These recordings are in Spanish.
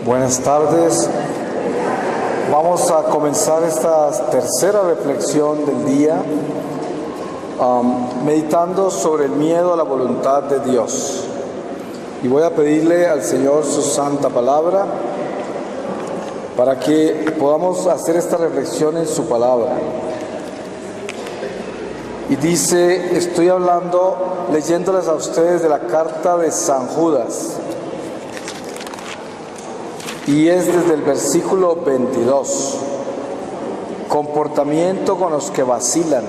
Buenas tardes. Vamos a comenzar esta tercera reflexión del día, meditando sobre el miedo a la voluntad de Dios. Y voy a pedirle al Señor su santa palabra para que podamos hacer esta reflexión en su palabra. Y dice, estoy leyéndoles a ustedes de la carta de San Judas. Y es desde el versículo 22. Comportamiento con los que vacilan.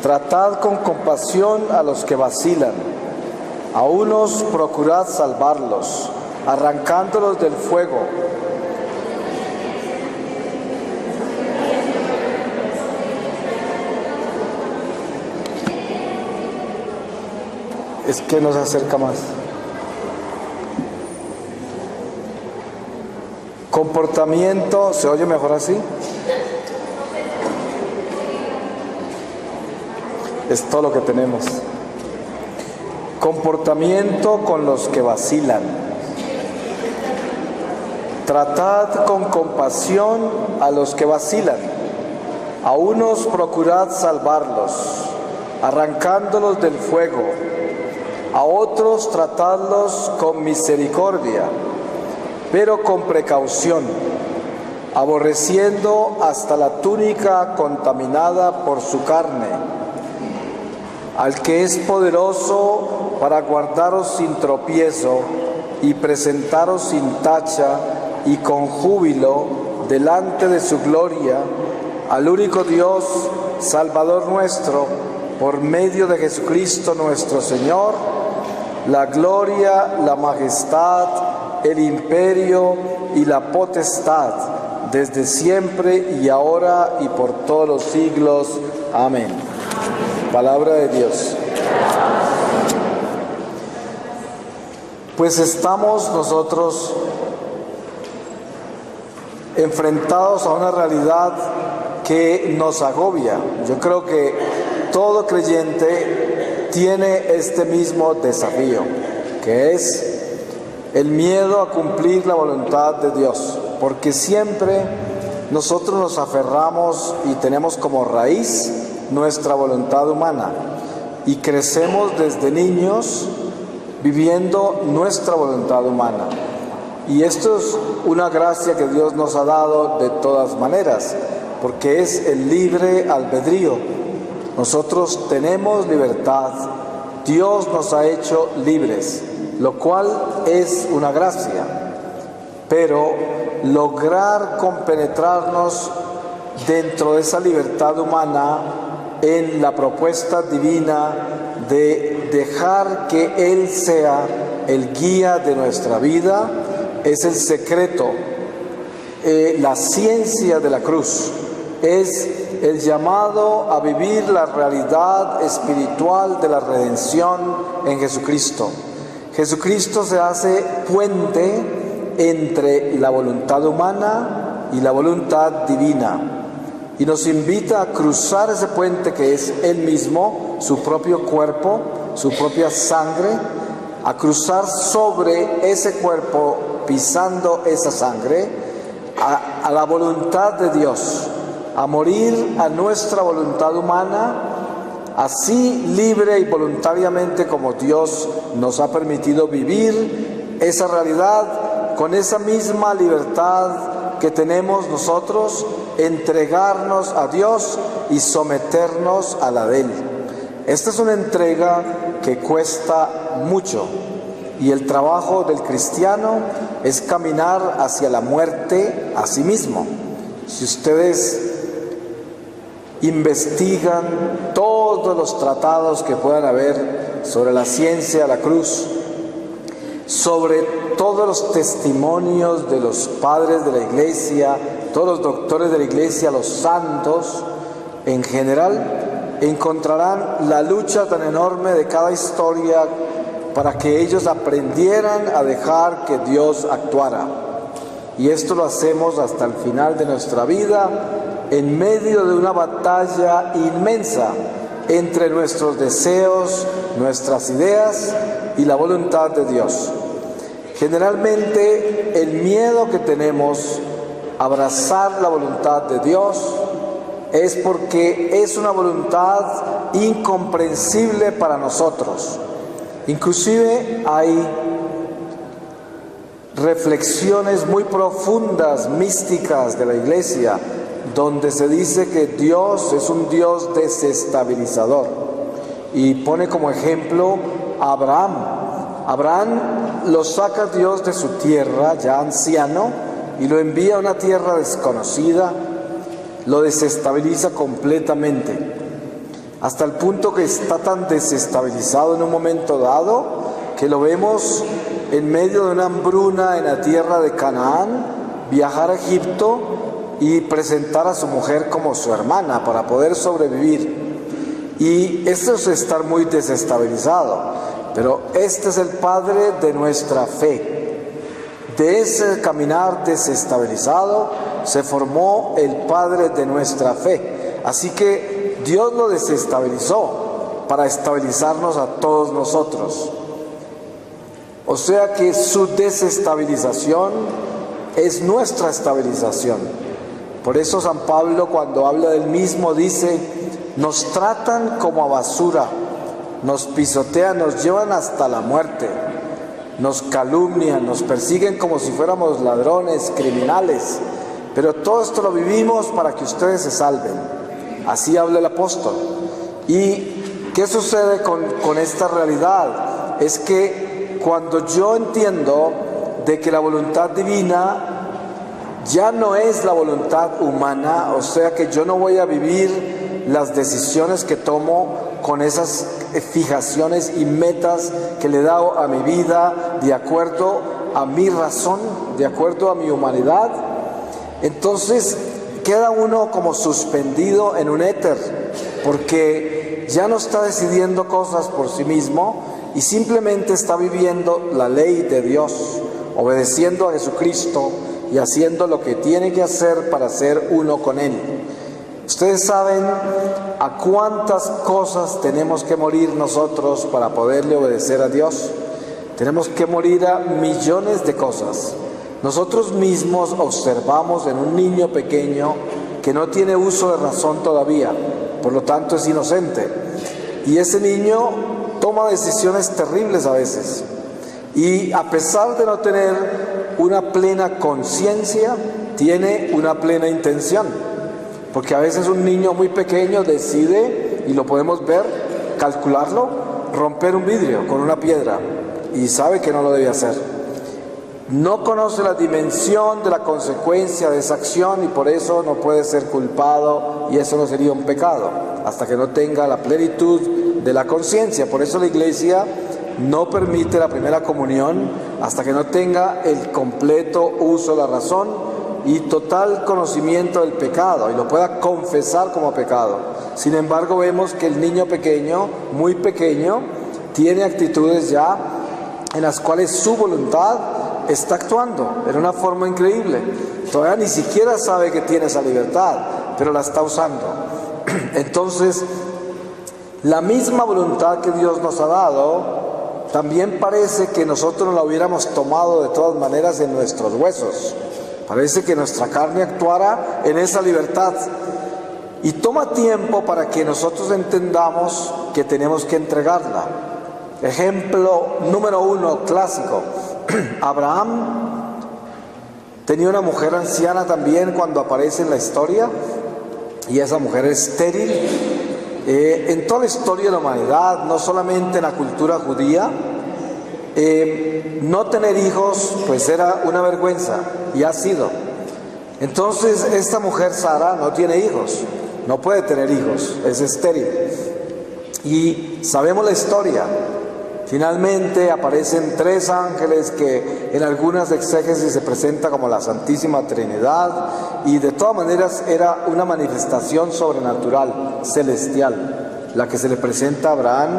Tratad con compasión a los que vacilan. A unos procurad salvarlos, arrancándolos del fuego. Es que no se acerca más. Comportamiento, ¿se oye mejor así? Es todo lo que tenemos. Comportamiento con los que vacilan. Tratad con compasión a los que vacilan. A unos procurad salvarlos, arrancándolos del fuego. A otros tratadlos con misericordia, pero con precaución, aborreciendo hasta la túnica contaminada por su carne, al que es poderoso para guardaros sin tropiezo y presentaros sin tacha y con júbilo delante de su gloria, al único Dios, Salvador nuestro, por medio de Jesucristo nuestro Señor, la gloria, la majestad, el imperio y la potestad, desde siempre y ahora y por todos los siglos. Amén. Palabra de Dios. Pues estamos nosotros enfrentados a una realidad que nos agobia. Yo creo que todo creyente tiene este mismo desafío, que es el miedo a cumplir la voluntad de Dios, porque siempre nosotros nos aferramos y tenemos como raíz nuestra voluntad humana y crecemos desde niños viviendo nuestra voluntad humana. Y esto es una gracia que Dios nos ha dado de todas maneras, porque es el libre albedrío. Nosotros tenemos libertad, Dios nos ha hecho libres, lo cual es una gracia, pero lograr compenetrarnos dentro de esa libertad humana en la propuesta divina de dejar que Él sea el guía de nuestra vida, es el secreto. La ciencia de la cruz es el llamado a vivir la realidad espiritual de la redención en Jesucristo. Jesucristo se hace puente entre la voluntad humana y la voluntad divina y nos invita a cruzar ese puente que es Él mismo, su propio cuerpo, su propia sangre, a cruzar sobre ese cuerpo, pisando esa sangre, a la voluntad de Dios, a morir a nuestra voluntad humana, así libre y voluntariamente como Dios nos ha permitido vivir esa realidad, con esa misma libertad que tenemos nosotros, entregarnos a Dios y someternos a la de Él. Esta es una entrega que cuesta mucho y el trabajo del cristiano es caminar hacia la muerte a sí mismo. Si ustedes investigan todos los tratados que puedan haber sobre la ciencia de la cruz, sobre todos los testimonios de los padres de la iglesia, todos los doctores de la iglesia, los santos en general, encontrarán la lucha tan enorme de cada historia para que ellos aprendieran a dejar que Dios actuara. Y esto lo hacemos hasta el final de nuestra vida, en medio de una batalla inmensa entre nuestros deseos, nuestras ideas y la voluntad de Dios. Generalmente el miedo que tenemos a abrazar la voluntad de Dios es porque es una voluntad incomprensible para nosotros. Inclusive hay reflexiones muy profundas, místicas de la Iglesia, donde se dice que Dios es un Dios desestabilizador. Y pone como ejemplo a Abraham. Abraham lo saca Dios de su tierra, ya anciano, y lo envía a una tierra desconocida, lo desestabiliza completamente, hasta el punto que está tan desestabilizado en un momento dado, que lo vemos en medio de una hambruna en la tierra de Canaán, viajar a Egipto y presentar a su mujer como su hermana para poder sobrevivir. Y esto es estar muy desestabilizado, pero este es el padre de nuestra fe. De ese caminar desestabilizado se formó el padre de nuestra fe. Así que Dios lo desestabilizó para estabilizarnos a todos nosotros. O sea que su desestabilización es nuestra estabilización. Por eso San Pablo, cuando habla del mismo, dice: nos tratan como a basura, nos pisotean, nos llevan hasta la muerte, nos calumnian, nos persiguen como si fuéramos ladrones, criminales, pero todo esto lo vivimos para que ustedes se salven. Así habla el apóstol. ¿Y qué sucede con esta realidad? Es que cuando yo entiendo de que la voluntad divina ya no es la voluntad humana, o sea que yo no voy a vivir las decisiones que tomo con esas fijaciones y metas que le he dado a mi vida de acuerdo a mi razón, de acuerdo a mi humanidad, entonces queda uno como suspendido en un éter, porque ya no está decidiendo cosas por sí mismo y simplemente está viviendo la ley de Dios, obedeciendo a Jesucristo y haciendo lo que tiene que hacer para ser uno con Él. Ustedes saben a cuántas cosas tenemos que morir nosotros para poderle obedecer a Dios. Tenemos que morir a millones de cosas. Nosotros mismos observamos en un niño pequeño que no tiene uso de razón todavía, por lo tanto es inocente. Y ese niño toma decisiones terribles a veces. Y a pesar de no tener una plena conciencia, tiene una plena intención. Porque a veces un niño muy pequeño decide, y lo podemos ver, calcularlo, romper un vidrio con una piedra, y sabe que no lo debe hacer. No conoce la dimensión de la consecuencia de esa acción y por eso no puede ser culpado, y eso no sería un pecado, hasta que no tenga la plenitud de la conciencia. Por eso la Iglesia no permite la primera comunión hasta que no tenga el completo uso de la razón y total conocimiento del pecado y lo pueda confesar como pecado. Sin embargo, vemos que el niño pequeño, muy pequeño, tiene actitudes ya en las cuales su voluntad está actuando en una forma increíble. Todavía ni siquiera sabe que tiene esa libertad, pero la está usando. Entonces, la misma voluntad que Dios nos ha dado, también parece que nosotros la hubiéramos tomado de todas maneras en nuestros huesos. Parece que nuestra carne actuara en esa libertad. Y toma tiempo para que nosotros entendamos que tenemos que entregarla. Ejemplo número 1, clásico. Abraham tenía una mujer anciana también cuando aparece en la historia, y esa mujer es estéril. En toda la historia de la humanidad, no solamente en la cultura judía, no tener hijos pues era una vergüenza, y ha sido. Entonces esta mujer Sara no tiene hijos, no puede tener hijos, es estéril. Y sabemos la historia. Finalmente aparecen 3 ángeles que en algunas exégesis se presenta como la Santísima Trinidad, y de todas maneras era una manifestación sobrenatural, celestial, la que se le presenta a Abraham,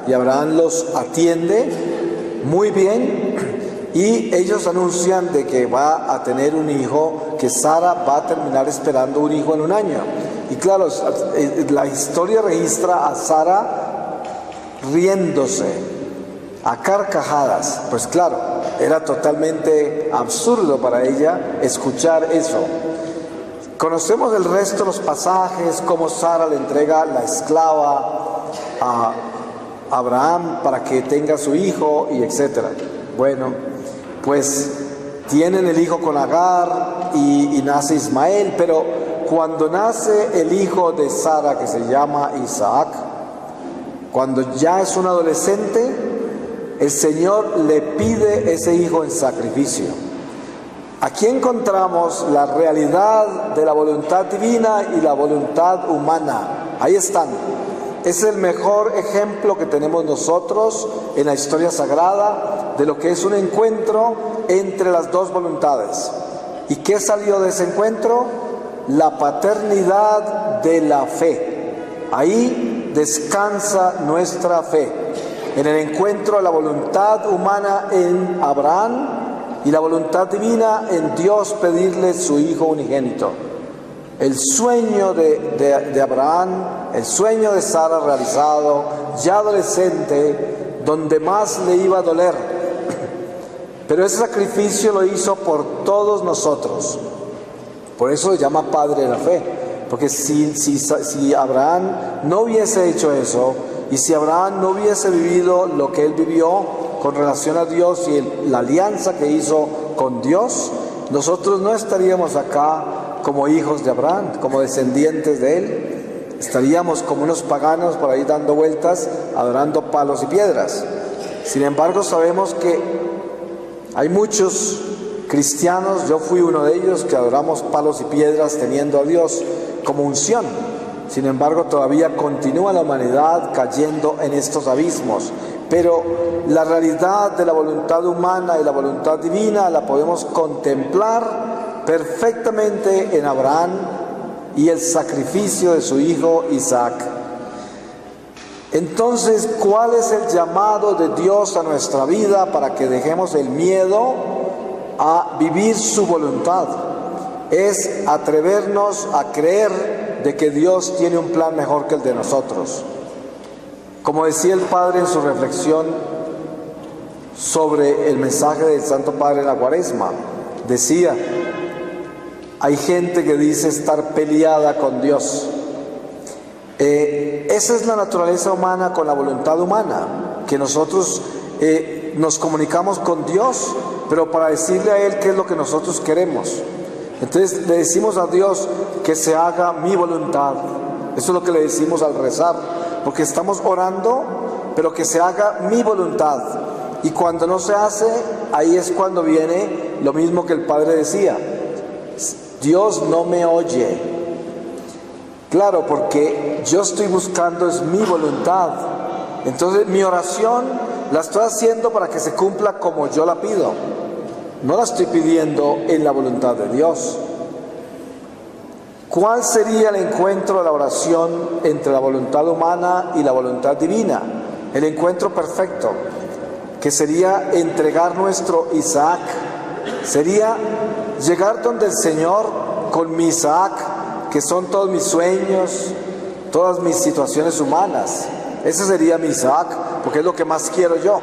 y Abraham los atiende muy bien, y ellos anuncian de que va a tener un hijo, que Sara va a terminar esperando un hijo en 1 año. Y claro, la historia registra a Sara riéndose a carcajadas. Pues claro, Era totalmente absurdo para ella escuchar eso. Conocemos el resto de los pasajes, cómo Sara le entrega la esclava a Abraham para que tenga su hijo y etcétera. Bueno, pues tienen el hijo con Agar y nace Ismael, pero cuando nace el hijo de Sara, que se llama Isaac, cuando ya es un adolescente, el Señor le pide ese hijo en sacrificio. Aquí encontramos la realidad de la voluntad divina y la voluntad humana. Ahí están. Es el mejor ejemplo que tenemos nosotros en la historia sagrada de lo que es un encuentro entre las dos voluntades. ¿Y qué salió de ese encuentro? La paternidad de la fe. Ahí descansa nuestra fe. En el encuentro de la voluntad humana en Abraham y la voluntad divina en Dios pedirle su hijo unigénito. El sueño de Abraham, el sueño de Sara realizado, ya adolescente, donde más le iba a doler. Pero ese sacrificio lo hizo por todos nosotros. Por eso se llama Padre de la Fe. Porque si Abraham no hubiese hecho eso, y si Abraham no hubiese vivido lo que él vivió con relación a Dios y la alianza que hizo con Dios, nosotros no estaríamos acá como hijos de Abraham, como descendientes de él. Estaríamos como unos paganos por ahí dando vueltas, adorando palos y piedras. Sin embargo, sabemos que hay muchos cristianos, yo fui uno de ellos, que adoramos palos y piedras teniendo a Dios como unción. Sin embargo, todavía continúa la humanidad cayendo en estos abismos. Pero la realidad de la voluntad humana y la voluntad divina la podemos contemplar perfectamente en Abraham y el sacrificio de su hijo Isaac. Entonces, ¿cuál es el llamado de Dios a nuestra vida para que dejemos el miedo a vivir su voluntad? Es atrevernos a creer de que Dios tiene un plan mejor que el de nosotros. Como decía el Padre en su reflexión sobre el mensaje del Santo Padre en la Cuaresma, decía: hay gente que dice estar peleada con Dios. Esa es la naturaleza humana con la voluntad humana, que nosotros nos comunicamos con Dios, pero para decirle a Él qué es lo que nosotros queremos. Entonces le decimos a Dios que se haga mi voluntad. Eso es lo que le decimos al rezar, porque estamos orando, pero que se haga mi voluntad. Y cuando no se hace, ahí es cuando viene lo mismo que el Padre decía: Dios no me oye. Claro, porque yo estoy buscando es mi voluntad. Entonces mi oración la estoy haciendo para que se cumpla como yo la pido. No la estoy pidiendo en la voluntad de Dios. ¿Cuál sería el encuentro de la oración entre la voluntad humana y la voluntad divina? El encuentro perfecto, que sería entregar nuestro Isaac. Sería llegar donde el Señor con mi Isaac, que son todos mis sueños, todas mis situaciones humanas. Ese sería mi Isaac, porque es lo que más quiero yo.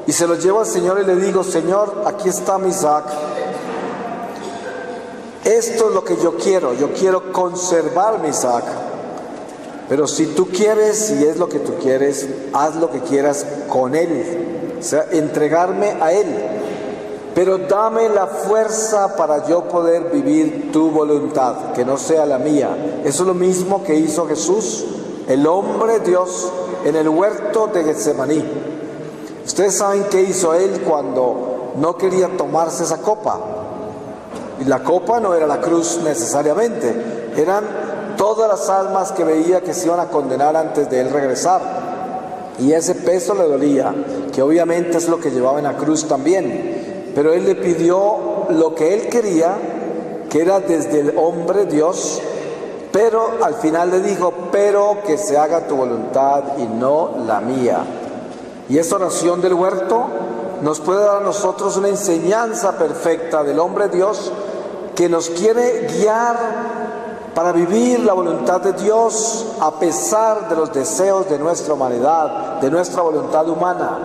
Y se lo llevo al Señor y le digo: Señor, aquí está mi Isaac. Esto es lo que yo quiero conservar mi Isaac. Pero si tú quieres, y es lo que tú quieres, haz lo que quieras con él. O sea, entregarme a él. Pero dame la fuerza para yo poder vivir tu voluntad, que no sea la mía. Eso es lo mismo que hizo Jesús, el hombre Dios, en el huerto de Getsemaní. Ustedes saben qué hizo él cuando no quería tomarse esa copa. Y la copa no era la cruz necesariamente, eran todas las almas que veía que se iban a condenar antes de él regresar. Y ese peso le dolía, que obviamente es lo que llevaba en la cruz también. Pero él le pidió lo que él quería, que era desde el hombre Dios, pero al final le dijo: pero que se haga tu voluntad y no la mía. Y esta oración del huerto nos puede dar a nosotros una enseñanza perfecta del hombre Dios, que nos quiere guiar para vivir la voluntad de Dios a pesar de los deseos de nuestra humanidad, de nuestra voluntad humana.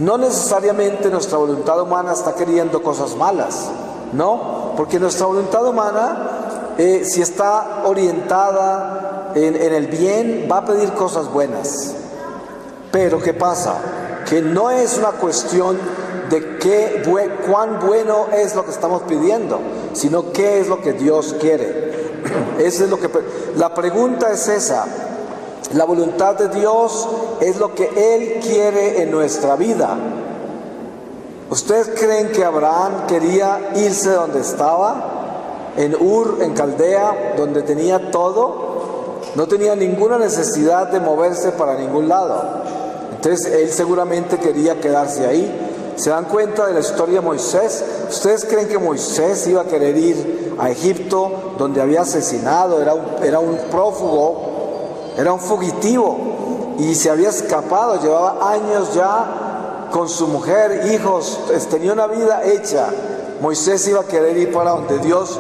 No necesariamente nuestra voluntad humana está queriendo cosas malas, no, porque nuestra voluntad humana, si está orientada en el bien, va a pedir cosas buenas. Pero ¿qué pasa? Que no es una cuestión de cuán bueno es lo que estamos pidiendo, sino qué es lo que Dios quiere. Eso es lo que la pregunta es esa. La voluntad de Dios es lo que Él quiere en nuestra vida. ¿Ustedes creen que Abraham quería irse de donde estaba? En Ur, en Caldea, donde tenía todo. No tenía ninguna necesidad de moverse para ningún lado. Entonces él seguramente quería quedarse ahí. ¿Se dan cuenta de la historia de Moisés? ¿Ustedes creen que Moisés iba a querer ir a Egipto, donde había asesinado? Era un prófugo, era un fugitivo y se había escapado. Llevaba años ya con su mujer, hijos, tenía una vida hecha. ¿Moisés iba a querer ir para donde Dios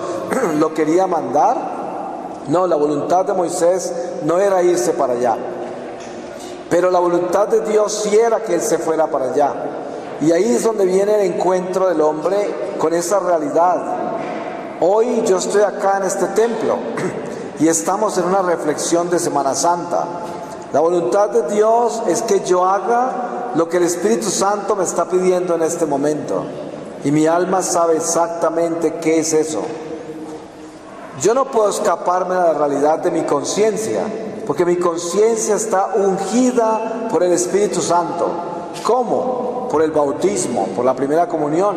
lo quería mandar? No, la voluntad de Moisés no era irse para allá. Pero la voluntad de Dios sí era que él se fuera para allá. Y ahí es donde viene el encuentro del hombre con esa realidad. Hoy yo estoy acá en este templo y estamos en una reflexión de Semana Santa. La voluntad de Dios es que yo haga lo que el Espíritu Santo me está pidiendo en este momento. Y mi alma sabe exactamente qué es eso. Yo no puedo escaparme de la realidad de mi conciencia, porque mi conciencia está ungida por el Espíritu Santo. ¿Cómo? Por el bautismo, por la primera comunión,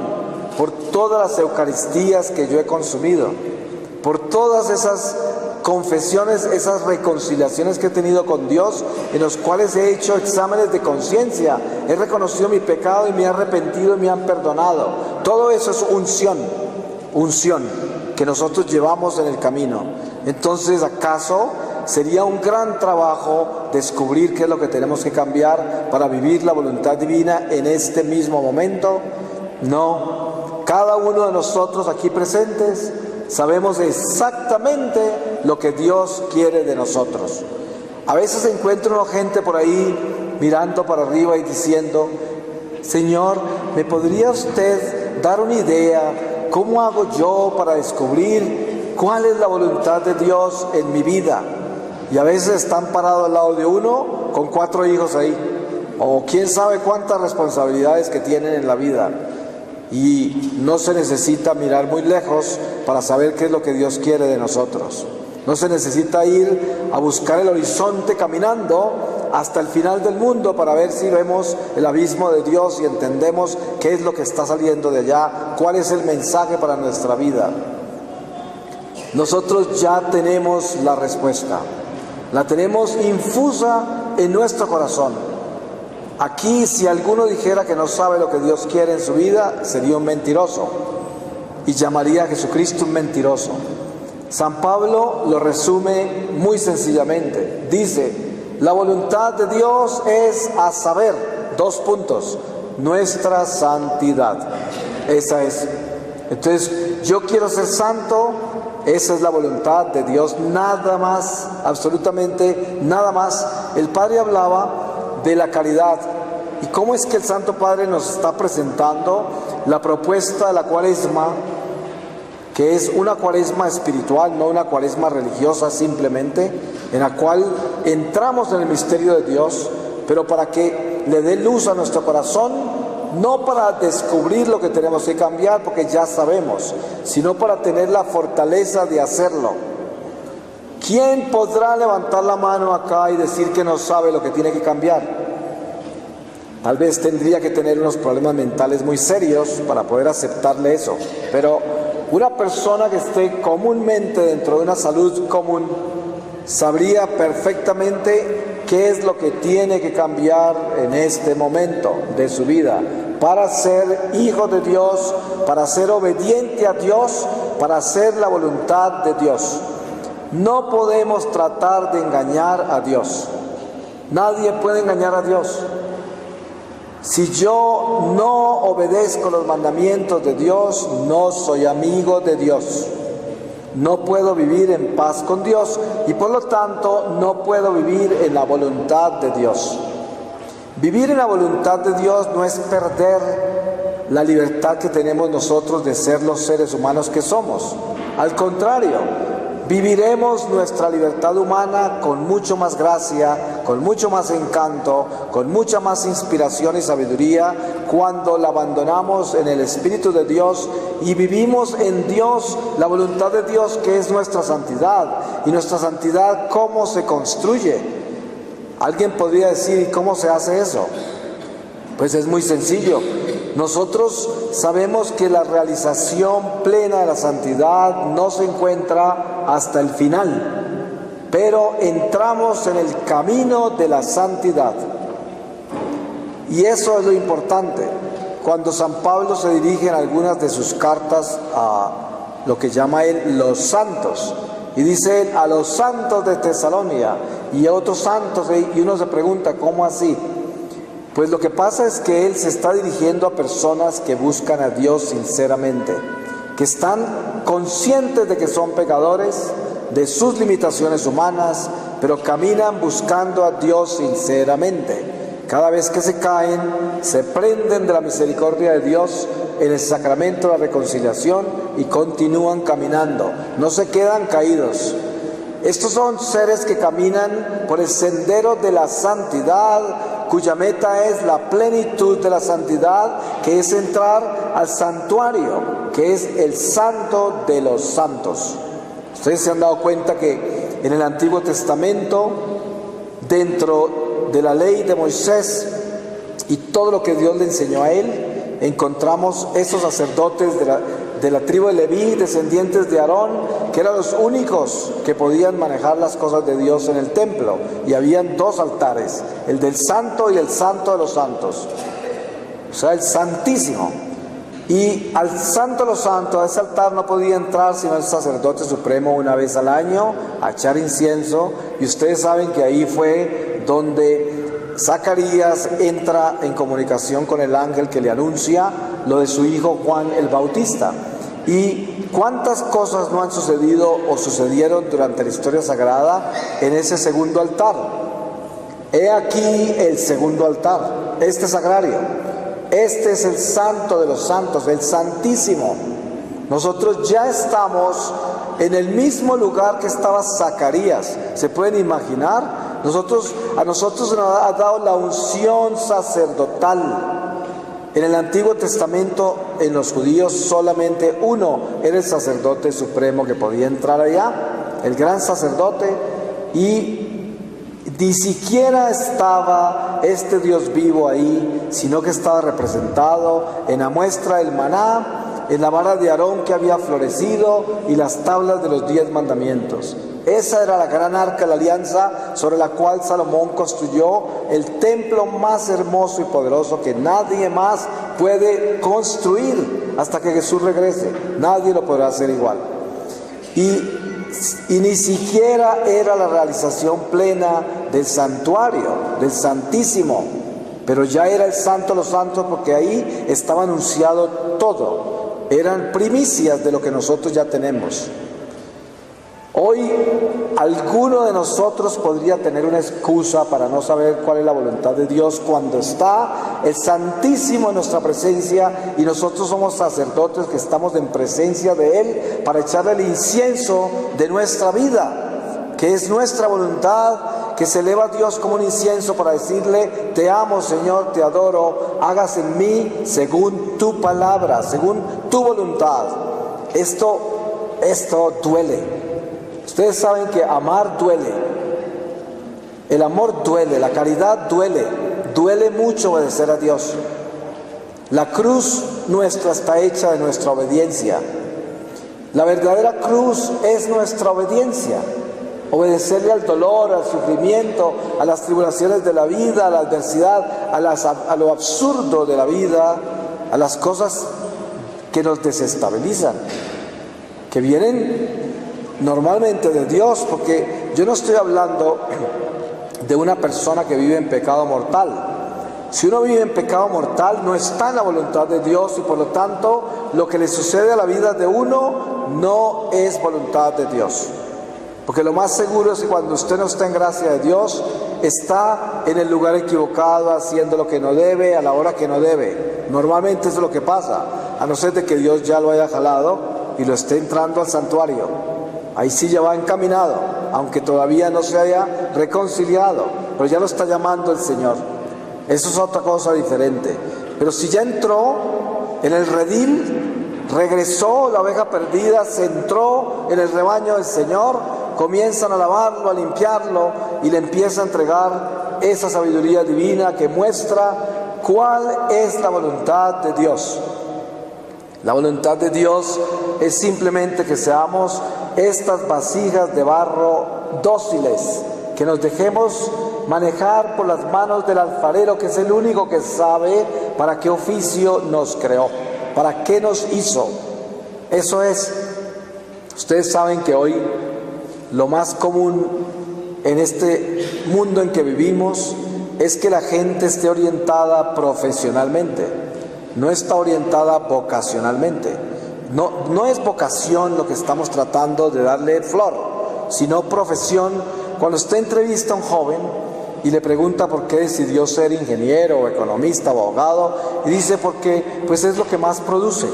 por todas las eucaristías que yo he consumido, por todas esas confesiones, esas reconciliaciones que he tenido con Dios, en los cuales he hecho exámenes de conciencia, he reconocido mi pecado y me he arrepentido y me han perdonado. Todo eso es unción que nosotros llevamos en el camino. Entonces, ¿acaso sería un gran trabajo descubrir qué es lo que tenemos que cambiar para vivir la voluntad divina en este mismo momento? No. Cada uno de nosotros aquí presentes sabemos exactamente lo que Dios quiere de nosotros. A veces encuentro una gente por ahí mirando para arriba y diciendo: Señor, ¿me podría usted dar una idea? ¿Cómo hago yo para descubrir cuál es la voluntad de Dios en mi vida? Y a veces están parados al lado de uno con 4 hijos ahí, o quién sabe cuántas responsabilidades que tienen en la vida. Y no se necesita mirar muy lejos para saber qué es lo que Dios quiere de nosotros. No se necesita ir a buscar el horizonte caminando hasta el final del mundo para ver si vemos el abismo de Dios y entendemos qué es lo que está saliendo de allá, cuál es el mensaje para nuestra vida. Nosotros ya tenemos la respuesta, la tenemos infusa en nuestro corazón. Aquí, si alguno dijera que no sabe lo que Dios quiere en su vida, sería un mentiroso y llamaría a Jesucristo un mentiroso. San Pablo lo resume muy sencillamente. Dice: la voluntad de Dios es, a saber, 2 puntos, nuestra santidad. Esa es. Entonces, yo quiero ser santo, esa es la voluntad de Dios, nada más, absolutamente nada más. El Padre hablaba de la caridad. ¿Y cómo es que el Santo Padre nos está presentando la propuesta de la Cuaresma, que es una Cuaresma espiritual, no una Cuaresma religiosa simplemente, en la cual entramos en el misterio de Dios, pero para que le dé luz a nuestro corazón, no para descubrir lo que tenemos que cambiar, porque ya sabemos, sino para tener la fortaleza de hacerlo. ¿Quién podrá levantar la mano acá y decir que no sabe lo que tiene que cambiar? Tal vez tendría que tener unos problemas mentales muy serios para poder aceptarle eso. Pero una persona que esté comúnmente dentro de una salud común sabría perfectamente qué es lo que tiene que cambiar en este momento de su vida para ser hijo de Dios, para ser obediente a Dios, para hacer la voluntad de Dios. No podemos tratar de engañar a Dios. Nadie puede engañar a Dios. Si yo no obedezco los mandamientos de Dios, no soy amigo de Dios. No puedo vivir en paz con Dios y por lo tanto no puedo vivir en la voluntad de Dios. Vivir en la voluntad de Dios no es perder la libertad que tenemos nosotros de ser los seres humanos que somos. Al contrario, viviremos nuestra libertad humana con mucho más gracia, con mucho más encanto, con mucha más inspiración y sabiduría cuando la abandonamos en el Espíritu de Dios y vivimos en Dios, la voluntad de Dios, que es nuestra santidad. Y nuestra santidad, ¿cómo se construye? Alguien podría decir, ¿y cómo se hace eso? Pues es muy sencillo. Nosotros sabemos que la realización plena de la santidad no se encuentra hasta el final, pero entramos en el camino de la santidad. Y eso es lo importante. Cuando San Pablo se dirige en algunas de sus cartas a lo que llama él los santos, y dice él a los santos de Tesalónica y a otros santos, y uno se pregunta, ¿cómo así? Pues lo que pasa es que él se está dirigiendo a personas que buscan a Dios sinceramente, que están conscientes de que son pecadores, de sus limitaciones humanas, pero caminan buscando a Dios sinceramente. Cada vez que se caen, se prenden de la misericordia de Dios en el sacramento de la reconciliación y continúan caminando, no se quedan caídos. Estos son seres que caminan por el sendero de la santidad, cuya meta es la plenitud de la santidad, que es entrar al santuario, que es el santo de los santos. Ustedes se han dado cuenta que en el Antiguo Testamento, dentro de la ley de Moisés y todo lo que Dios le enseñó a él, encontramos esos sacerdotes de la tribu de Leví, descendientes de Aarón, que eran los únicos que podían manejar las cosas de Dios en el templo. Y habían dos altares, el del santo y el santo de los santos, o sea, el santísimo. Y al santo de los santos, a ese altar no podía entrar sino el sacerdote supremo una vez al año a echar incienso. Y ustedes saben que ahí fue donde Zacarías entra en comunicación con el ángel que le anuncia lo de su hijo Juan el Bautista. Y cuántas cosas no han sucedido o sucedieron durante la historia sagrada en ese segundo altar. He aquí el segundo altar, este sagrario. Este es el santo de los santos, el santísimo. Nosotros ya estamos en el mismo lugar que estaba Zacarías. ¿Se pueden imaginar? A nosotros se nos ha dado la unción sacerdotal. En el Antiguo Testamento, en los judíos, solamente uno era el sacerdote supremo que podía entrar allá, el gran sacerdote, y ni siquiera estaba este Dios vivo ahí, sino que estaba representado en la muestra del maná, en la vara de Aarón que había florecido y las tablas de los 10 mandamientos. Esa era la gran arca de la alianza sobre la cual Salomón construyó el templo más hermoso y poderoso que nadie más puede construir hasta que Jesús regrese. Nadie lo podrá hacer igual. Y ni siquiera era la realización plena del santuario, del Santísimo, pero ya era el Santo de los Santos, porque ahí estaba anunciado todo. Eran primicias de lo que nosotros ya tenemos. Hoy alguno de nosotros podría tener una excusa para no saber cuál es la voluntad de Dios cuando está el Santísimo en nuestra presencia y nosotros somos sacerdotes que estamos en presencia de Él para echarle el incienso de nuestra vida, que es nuestra voluntad, que se eleva a Dios como un incienso para decirle: te amo, Señor, te adoro, hagas en mí según tu palabra, según tu voluntad. Esto duele. Ustedes saben que amar duele, el amor duele, la caridad duele mucho obedecer a Dios. La cruz nuestra está hecha de nuestra obediencia. La verdadera cruz es nuestra obediencia, obedecerle al dolor, al sufrimiento, a las tribulaciones de la vida, a la adversidad, a lo absurdo de la vida, a las cosas que nos desestabilizan, que vienen normalmente de Dios, porque yo no estoy hablando de una persona que vive en pecado mortal. Si uno vive en pecado mortal, no está en la voluntad de Dios y por lo tanto lo que le sucede a la vida de uno no es voluntad de Dios. Porque lo más seguro es que cuando usted no está en gracia de Dios, está en el lugar equivocado, haciendo lo que no debe, a la hora que no debe. Normalmente eso es lo que pasa, a no ser de que Dios ya lo haya jalado y lo esté entrando al santuario. Ahí sí ya va encaminado, aunque todavía no se haya reconciliado, pero ya lo está llamando el Señor. Eso es otra cosa diferente. Pero si ya entró en el redil, regresó la oveja perdida, se entró en el rebaño del Señor, comienzan a lavarlo, a limpiarlo y le empieza a entregar esa sabiduría divina que muestra cuál es la voluntad de Dios. La voluntad de Dios es simplemente que seamos estas vasijas de barro dóciles, que nos dejemos manejar por las manos del alfarero, que es el único que sabe para qué oficio nos creó, para qué nos hizo. Eso es. Ustedes saben que hoy lo más común en este mundo en que vivimos es que la gente esté orientada profesionalmente, no está orientada vocacionalmente. No es vocación lo que estamos tratando de darle flor, sino profesión. Cuando usted entrevista a un joven y le pregunta por qué decidió ser ingeniero o economista o abogado, y dice porque pues es lo que más produce,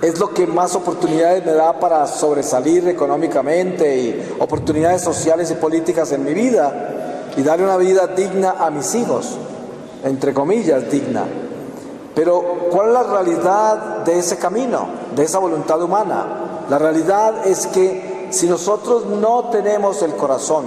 es lo que más oportunidades me da para sobresalir económicamente y oportunidades sociales y políticas en mi vida y darle una vida digna a mis hijos, entre comillas digna. Pero ¿cuál es la realidad de ese camino, de esa voluntad humana? La realidad es que si nosotros no tenemos el corazón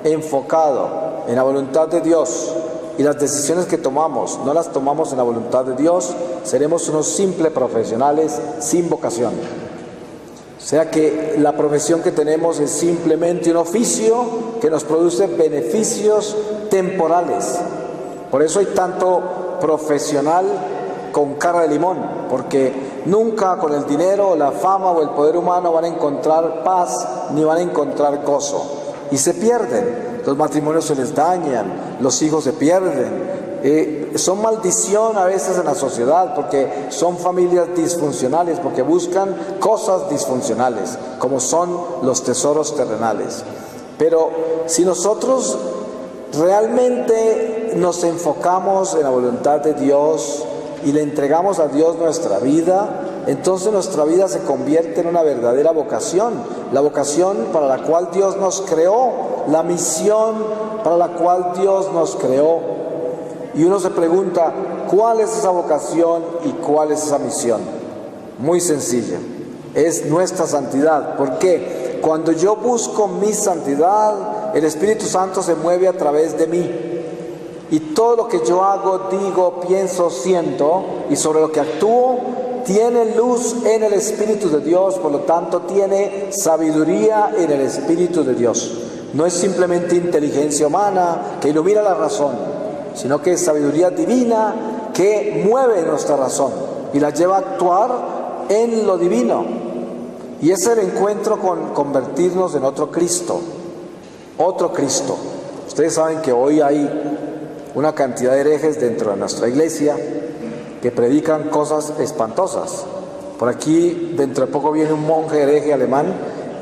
enfocado en la voluntad de Dios y las decisiones que tomamos no las tomamos en la voluntad de Dios, seremos unos simples profesionales sin vocación. O sea que la profesión que tenemos es simplemente un oficio que nos produce beneficios temporales. Por eso hay tanto profesional con cara de limón, porque nunca con el dinero, la fama o el poder humano van a encontrar paz ni van a encontrar gozo. Y se pierden, los matrimonios se les dañan, los hijos se pierden. Son maldición a veces en la sociedad porque son familias disfuncionales, porque buscan cosas disfuncionales, como son los tesoros terrenales. Pero si nosotros realmente nos enfocamos en la voluntad de Dios y le entregamos a Dios nuestra vida, entonces nuestra vida se convierte en una verdadera vocación, la vocación para la cual Dios nos creó, la misión para la cual Dios nos creó. Y uno se pregunta, ¿cuál es esa vocación y cuál es esa misión? Muy sencilla, es nuestra santidad. ¿Por qué? Cuando yo busco mi santidad, el Espíritu Santo se mueve a través de mí. Y todo lo que yo hago, digo, pienso, siento, y sobre lo que actúo, tiene luz en el Espíritu de Dios, por lo tanto tiene sabiduría en el Espíritu de Dios. No es simplemente inteligencia humana que ilumina la razón, sino que es sabiduría divina que mueve nuestra razón y la lleva a actuar en lo divino. Y es el encuentro con convertirnos en otro Cristo, otro Cristo. Ustedes saben que hoy hay una cantidad de herejes dentro de nuestra iglesia que predican cosas espantosas. Por aquí dentro de poco viene un monje hereje alemán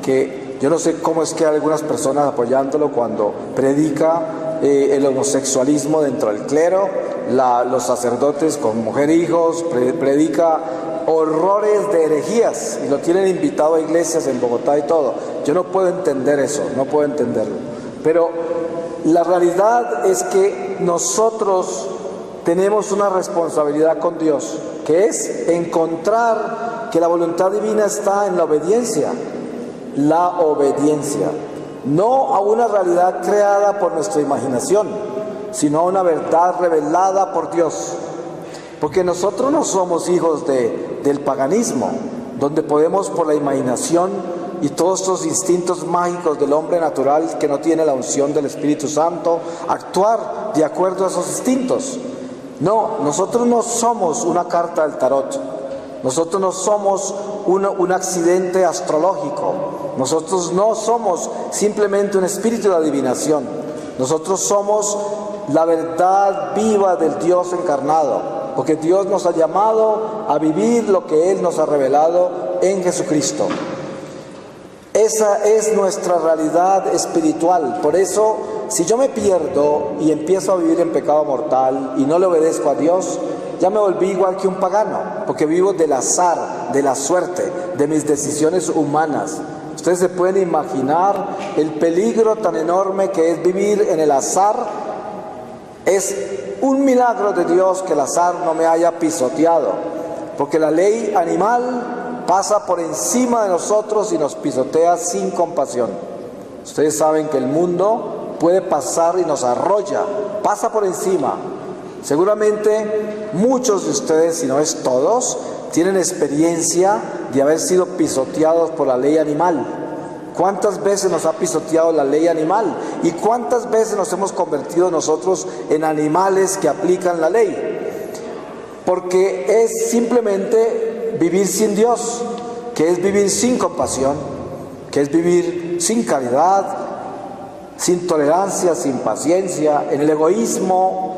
que yo no sé cómo es que hay algunas personas apoyándolo cuando predica el homosexualismo dentro del clero, los sacerdotes con mujer e hijos, predica horrores de herejías y lo tienen invitado a iglesias en Bogotá y todo. Yo no puedo entender eso, no puedo entenderlo. Pero la realidad es que nosotros tenemos una responsabilidad con Dios, que es encontrar que la voluntad divina está en la obediencia, no a una realidad creada por nuestra imaginación, sino a una verdad revelada por Dios. Porque nosotros no somos hijos del paganismo, donde podemos por la imaginación y todos estos instintos mágicos del hombre natural que no tiene la unción del Espíritu Santo, actuar de acuerdo a esos instintos. No, nosotros no somos una carta del tarot, nosotros no somos un accidente astrológico, nosotros no somos simplemente un espíritu de adivinación, nosotros somos la verdad viva del Dios encarnado, porque Dios nos ha llamado a vivir lo que Él nos ha revelado en Jesucristo. Esa es nuestra realidad espiritual. Por eso si yo me pierdo y empiezo a vivir en pecado mortal y no le obedezco a Dios, ya me volví igual que un pagano, porque vivo del azar, de la suerte, de mis decisiones humanas. Ustedes se pueden imaginar el peligro tan enorme que es vivir en el azar. Es un milagro de Dios que el azar no me haya pisoteado, porque la ley animal pasa por encima de nosotros y nos pisotea sin compasión. Ustedes saben que el mundo puede pasar y nos arrolla, pasa por encima. Seguramente muchos de ustedes, si no es todos, tienen experiencia de haber sido pisoteados por la ley animal. ¿Cuántas veces nos ha pisoteado la ley animal? ¿Y cuántas veces nos hemos convertido nosotros en animales que aplican la ley? Porque es simplemente vivir sin Dios, que es vivir sin compasión, que es vivir sin caridad, sin tolerancia, sin paciencia, en el egoísmo,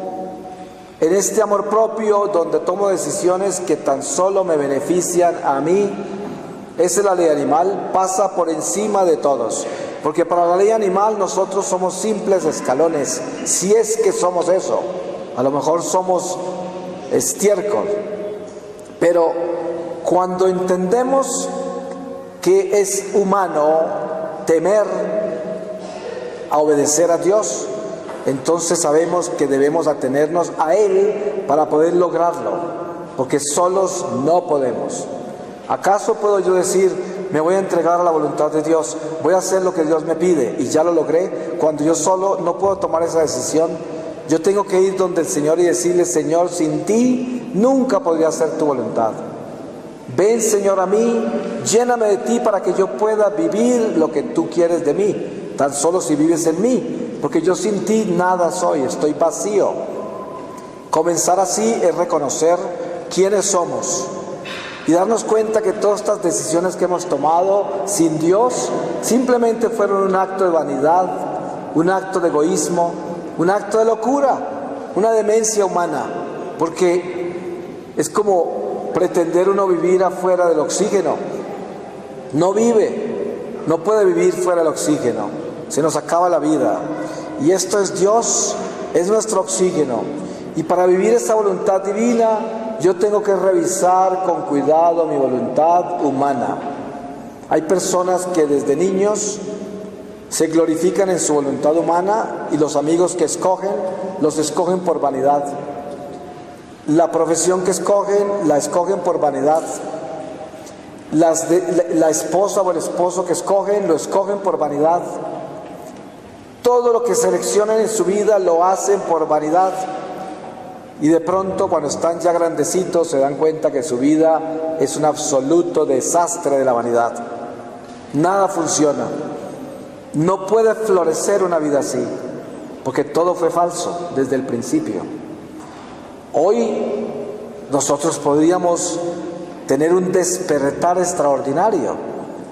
en este amor propio donde tomo decisiones que tan solo me benefician a mí. Esa es la ley animal, pasa por encima de todos, porque para la ley animal nosotros somos simples escalones, si es que somos eso. A lo mejor somos estiércol, pero cuando entendemos que es humano temer a obedecer a Dios, entonces sabemos que debemos atenernos a Él para poder lograrlo, porque solos no podemos. ¿Acaso puedo yo decir, me voy a entregar a la voluntad de Dios, voy a hacer lo que Dios me pide y ya lo logré, cuando yo solo no puedo tomar esa decisión? Yo tengo que ir donde el Señor y decirle, Señor, sin ti nunca podría hacer tu voluntad. Ven, Señor, a mí, lléname de ti para que yo pueda vivir lo que tú quieres de mí, tan solo si vives en mí. Porque yo sin ti nada soy, estoy vacío. Comenzar así es reconocer quiénes somos y darnos cuenta que todas estas decisiones que hemos tomado sin Dios simplemente fueron un acto de vanidad, un acto de egoísmo, un acto de locura, una demencia humana, porque es como pretender uno vivir afuera del oxígeno. No vive, no puede vivir fuera del oxígeno, se nos acaba la vida. Y esto es Dios, es nuestro oxígeno. Y para vivir esa voluntad divina, yo tengo que revisar con cuidado mi voluntad humana. Hay personas que desde niños se glorifican en su voluntad humana y los amigos que escogen, los escogen por vanidad. La profesión que escogen, la escogen por vanidad. La esposa o el esposo que escogen, lo escogen por vanidad. Todo lo que seleccionan en su vida lo hacen por vanidad. Y de pronto, cuando están ya grandecitos, se dan cuenta que su vida es un absoluto desastre de la vanidad. Nada funciona. No puede florecer una vida así, porque todo fue falso desde el principio. Hoy nosotros podríamos tener un despertar extraordinario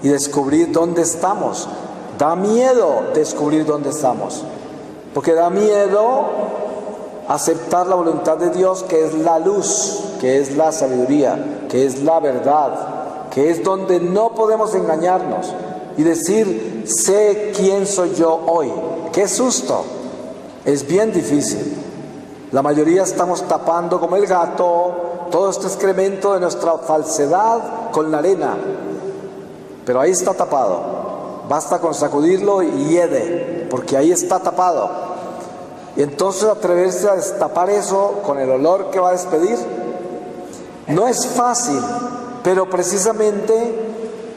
y descubrir dónde estamos. Da miedo descubrir dónde estamos, porque da miedo aceptar la voluntad de Dios, que es la luz, que es la sabiduría, que es la verdad, que es donde no podemos engañarnos y decir, sé quién soy yo hoy. ¡Qué susto! Es bien difícil. La mayoría estamos tapando como el gato todo este excremento de nuestra falsedad con la arena, pero ahí está tapado. Basta con sacudirlo y hiede, porque ahí está tapado. Y entonces atreverse a destapar eso con el olor que va a despedir no es fácil, pero precisamente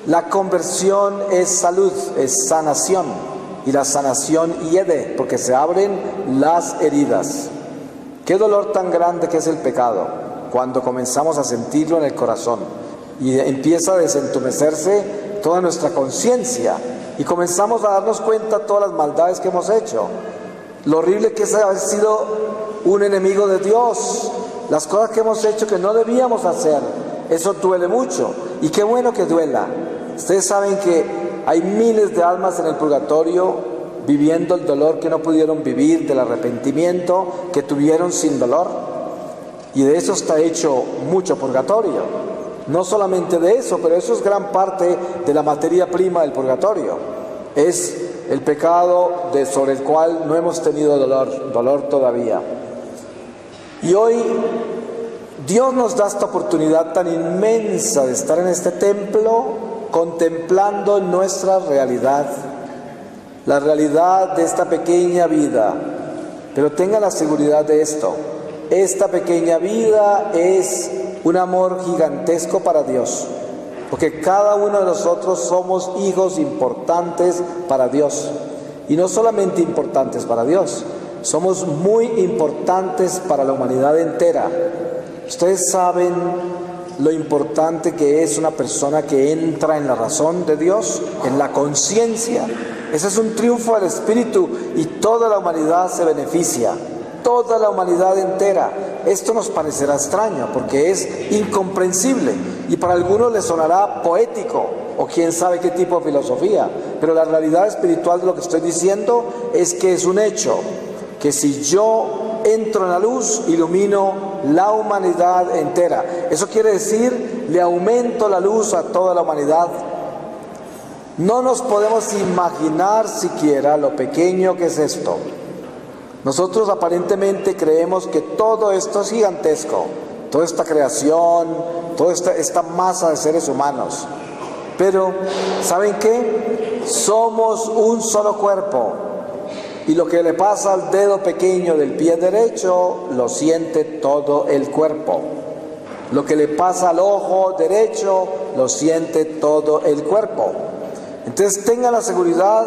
la conversión es salud, es sanación, y la sanación hiede, porque se abren las heridas. Qué dolor tan grande que es el pecado cuando comenzamos a sentirlo en el corazón y empieza a desentumecerse toda nuestra conciencia y comenzamos a darnos cuenta de todas las maldades que hemos hecho, lo horrible que es haber sido un enemigo de Dios, las cosas que hemos hecho que no debíamos hacer. Eso duele mucho, y qué bueno que duela. Ustedes saben que hay miles de almas en el purgatorio viviendo el dolor que no pudieron vivir, del arrepentimiento que tuvieron sin dolor, y de eso está hecho mucho purgatorio. No solamente de eso, pero eso es gran parte de la materia prima del purgatorio. Es el pecado sobre el cual no hemos tenido dolor todavía. Y hoy Dios nos da esta oportunidad tan inmensa de estar en este templo contemplando nuestra realidad, la realidad de esta pequeña vida. Pero tenga la seguridad de esto: esta pequeña vida es un amor gigantesco para Dios, porque cada uno de nosotros somos hijos importantes para Dios. Y no solamente importantes para Dios, somos muy importantes para la humanidad entera. Ustedes saben lo importante que es una persona que entra en la razón de Dios, en la conciencia. Ese es un triunfo del Espíritu y toda la humanidad se beneficia, toda la humanidad entera. Esto nos parecerá extraño porque es incomprensible y para algunos les sonará poético o quién sabe qué tipo de filosofía, pero la realidad espiritual de lo que estoy diciendo es que es un hecho, que si yo entro en la luz, ilumino la humanidad entera. Eso quiere decir, le aumento la luz a toda la humanidad. No nos podemos imaginar siquiera lo pequeño que es esto. Nosotros aparentemente creemos que todo esto es gigantesco, toda esta creación, toda esta masa de seres humanos. Pero, ¿saben qué? Somos un solo cuerpo. Y lo que le pasa al dedo pequeño del pie derecho, lo siente todo el cuerpo. Lo que le pasa al ojo derecho, lo siente todo el cuerpo. Entonces tenga la seguridad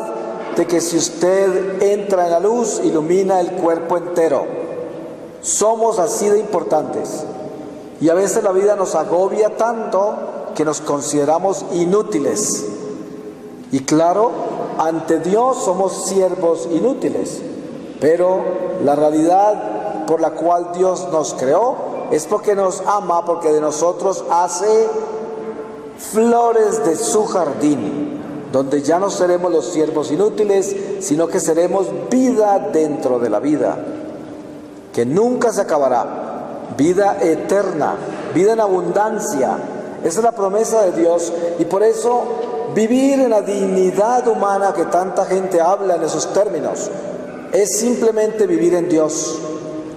de que si usted entra en la luz, ilumina el cuerpo entero. Somos así de importantes. Y a veces la vida nos agobia tanto que nos consideramos inútiles. Y claro, ante Dios somos siervos inútiles, pero la realidad por la cual Dios nos creó es porque nos ama, porque de nosotros hace flores de su jardín, donde ya no seremos los siervos inútiles, sino que seremos vida dentro de la vida, que nunca se acabará, vida eterna, vida en abundancia. Esa es la promesa de Dios y por eso vivir en la dignidad humana que tanta gente habla en esos términos es simplemente vivir en Dios.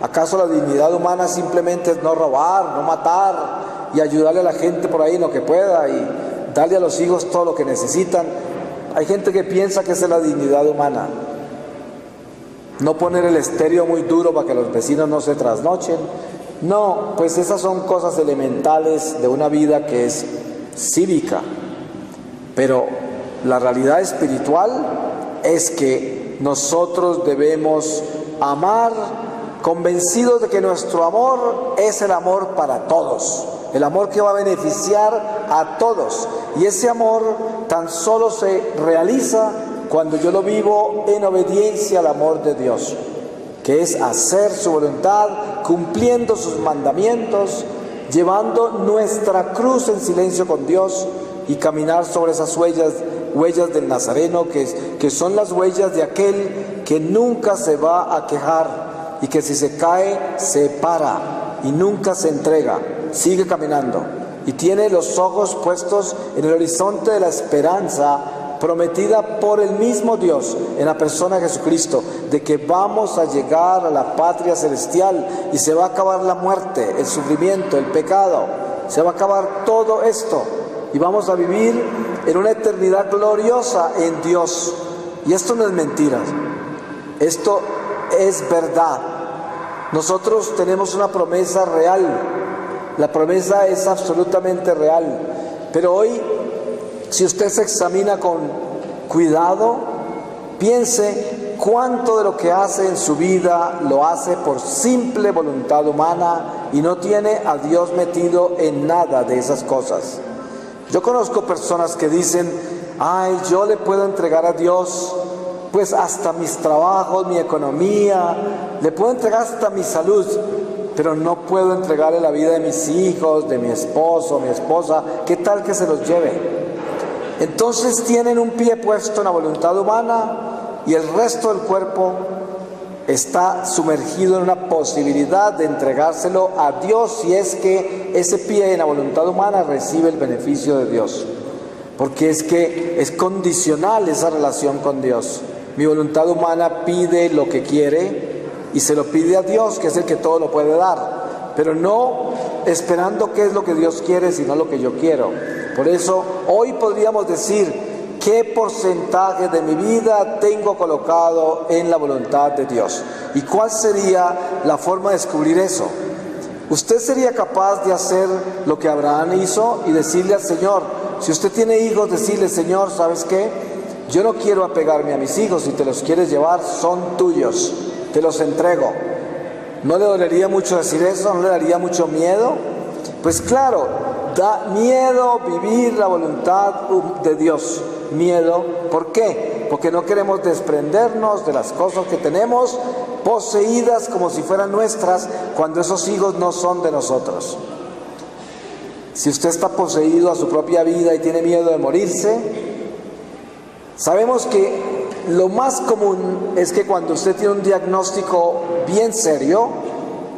¿Acaso la dignidad humana simplemente es no robar, no matar y ayudarle a la gente por ahí en lo que pueda y darle a los hijos todo lo que necesitan? Hay gente que piensa que esa es la dignidad humana. No poner el estéreo muy duro para que los vecinos no se trasnochen. No, pues esas son cosas elementales de una vida que es cívica. Pero la realidad espiritual es que nosotros debemos amar convencidos de que nuestro amor es el amor para todos, el amor que va a beneficiar a todos. Y ese amor tan solo se realiza cuando yo lo vivo en obediencia al amor de Dios, que es hacer su voluntad, cumpliendo sus mandamientos, llevando nuestra cruz en silencio con Dios y caminar sobre esas huellas del Nazareno, que son las huellas de aquel que nunca se va a quejar y que si se cae, se para y nunca se entrega, sigue caminando y tiene los ojos puestos en el horizonte de la esperanza prometida por el mismo Dios en la persona de Jesucristo, de que vamos a llegar a la patria celestial y se va a acabar la muerte, el sufrimiento, el pecado, se va a acabar todo esto y vamos a vivir en una eternidad gloriosa en Dios. Y esto no es mentira, esto es verdad. Nosotros tenemos una promesa real, la promesa es absolutamente real, pero hoy, si usted se examina con cuidado, piense cuánto de lo que hace en su vida lo hace por simple voluntad humana y no tiene a Dios metido en nada de esas cosas. Yo conozco personas que dicen, ay, yo le puedo entregar a Dios pues hasta mis trabajos, mi economía, le puedo entregar hasta mi salud, pero no puedo entregarle la vida de mis hijos, de mi esposo, mi esposa. ¿Qué tal que se los lleve? Entonces tienen un pie puesto en la voluntad humana y el resto del cuerpo está sumergido en una posibilidad de entregárselo a Dios si es que ese pie en la voluntad humana recibe el beneficio de Dios. Porque es que es condicional esa relación con Dios. Mi voluntad humana pide lo que quiere y se lo pide a Dios, que es el que todo lo puede dar, pero no esperando qué es lo que Dios quiere, sino lo que yo quiero. Por eso hoy podríamos decir qué porcentaje de mi vida tengo colocado en la voluntad de Dios y cuál sería la forma de descubrir eso. Usted sería capaz de hacer lo que Abraham hizo y decirle al Señor, si usted tiene hijos, decirle: Señor, ¿sabes qué? Yo no quiero apegarme a mis hijos, si te los quieres llevar, son tuyos, te los entrego. ¿No le dolería mucho decir eso? ¿No le daría mucho miedo? Pues claro, da miedo vivir la voluntad de Dios. Miedo, ¿por qué? Porque no queremos desprendernos de las cosas que tenemos poseídas como si fueran nuestras, cuando esos hijos no son de nosotros. Si usted está poseído a su propia vida y tiene miedo de morirse, sabemos que lo más común es que cuando usted tiene un diagnóstico bien serio,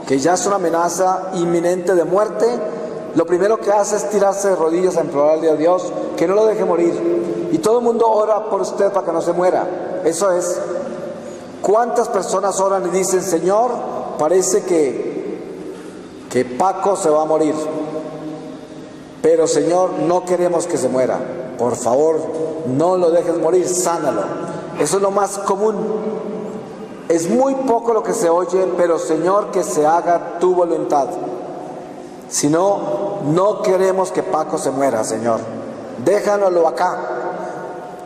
que ya es una amenaza inminente de muerte, lo primero que hace es tirarse de rodillas a implorarle a Dios que no lo deje morir. Y todo el mundo ora por usted para que no se muera. Eso es. ¿Cuántas personas oran y dicen: Señor, parece que Paco se va a morir, pero Señor, no queremos que se muera, por favor, no lo dejes morir, sánalo? Eso es lo más común. Es muy poco lo que se oye, pero Señor, que se haga tu voluntad. Si no, no queremos que Paco se muera, Señor, déjanoslo acá.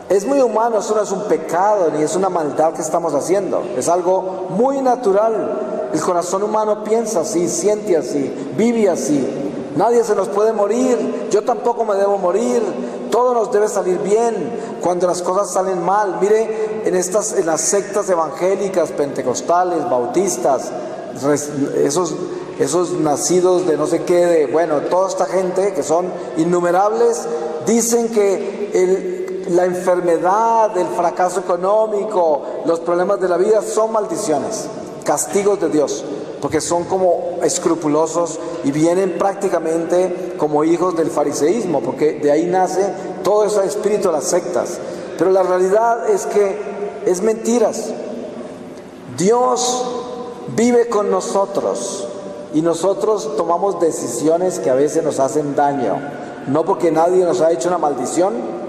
Es muy humano, eso no es un pecado ni es una maldad que estamos haciendo, es algo muy natural. El corazón humano piensa así, siente así, vive así. Nadie se nos puede morir, yo tampoco me debo morir, todo nos debe salir bien. Cuando las cosas salen mal, mire, en las sectas evangélicas, pentecostales, bautistas, esos nacidos de no sé qué, bueno, toda esta gente que son innumerables, dicen que la enfermedad, el fracaso económico, los problemas de la vida son maldiciones, castigos de Dios, porque son como escrupulosos y vienen prácticamente como hijos del fariseísmo, porque de ahí nace todo ese espíritu de las sectas. Pero la realidad es que es mentiras. Dios vive con nosotros y nosotros tomamos decisiones que a veces nos hacen daño, no porque nadie nos ha hecho una maldición,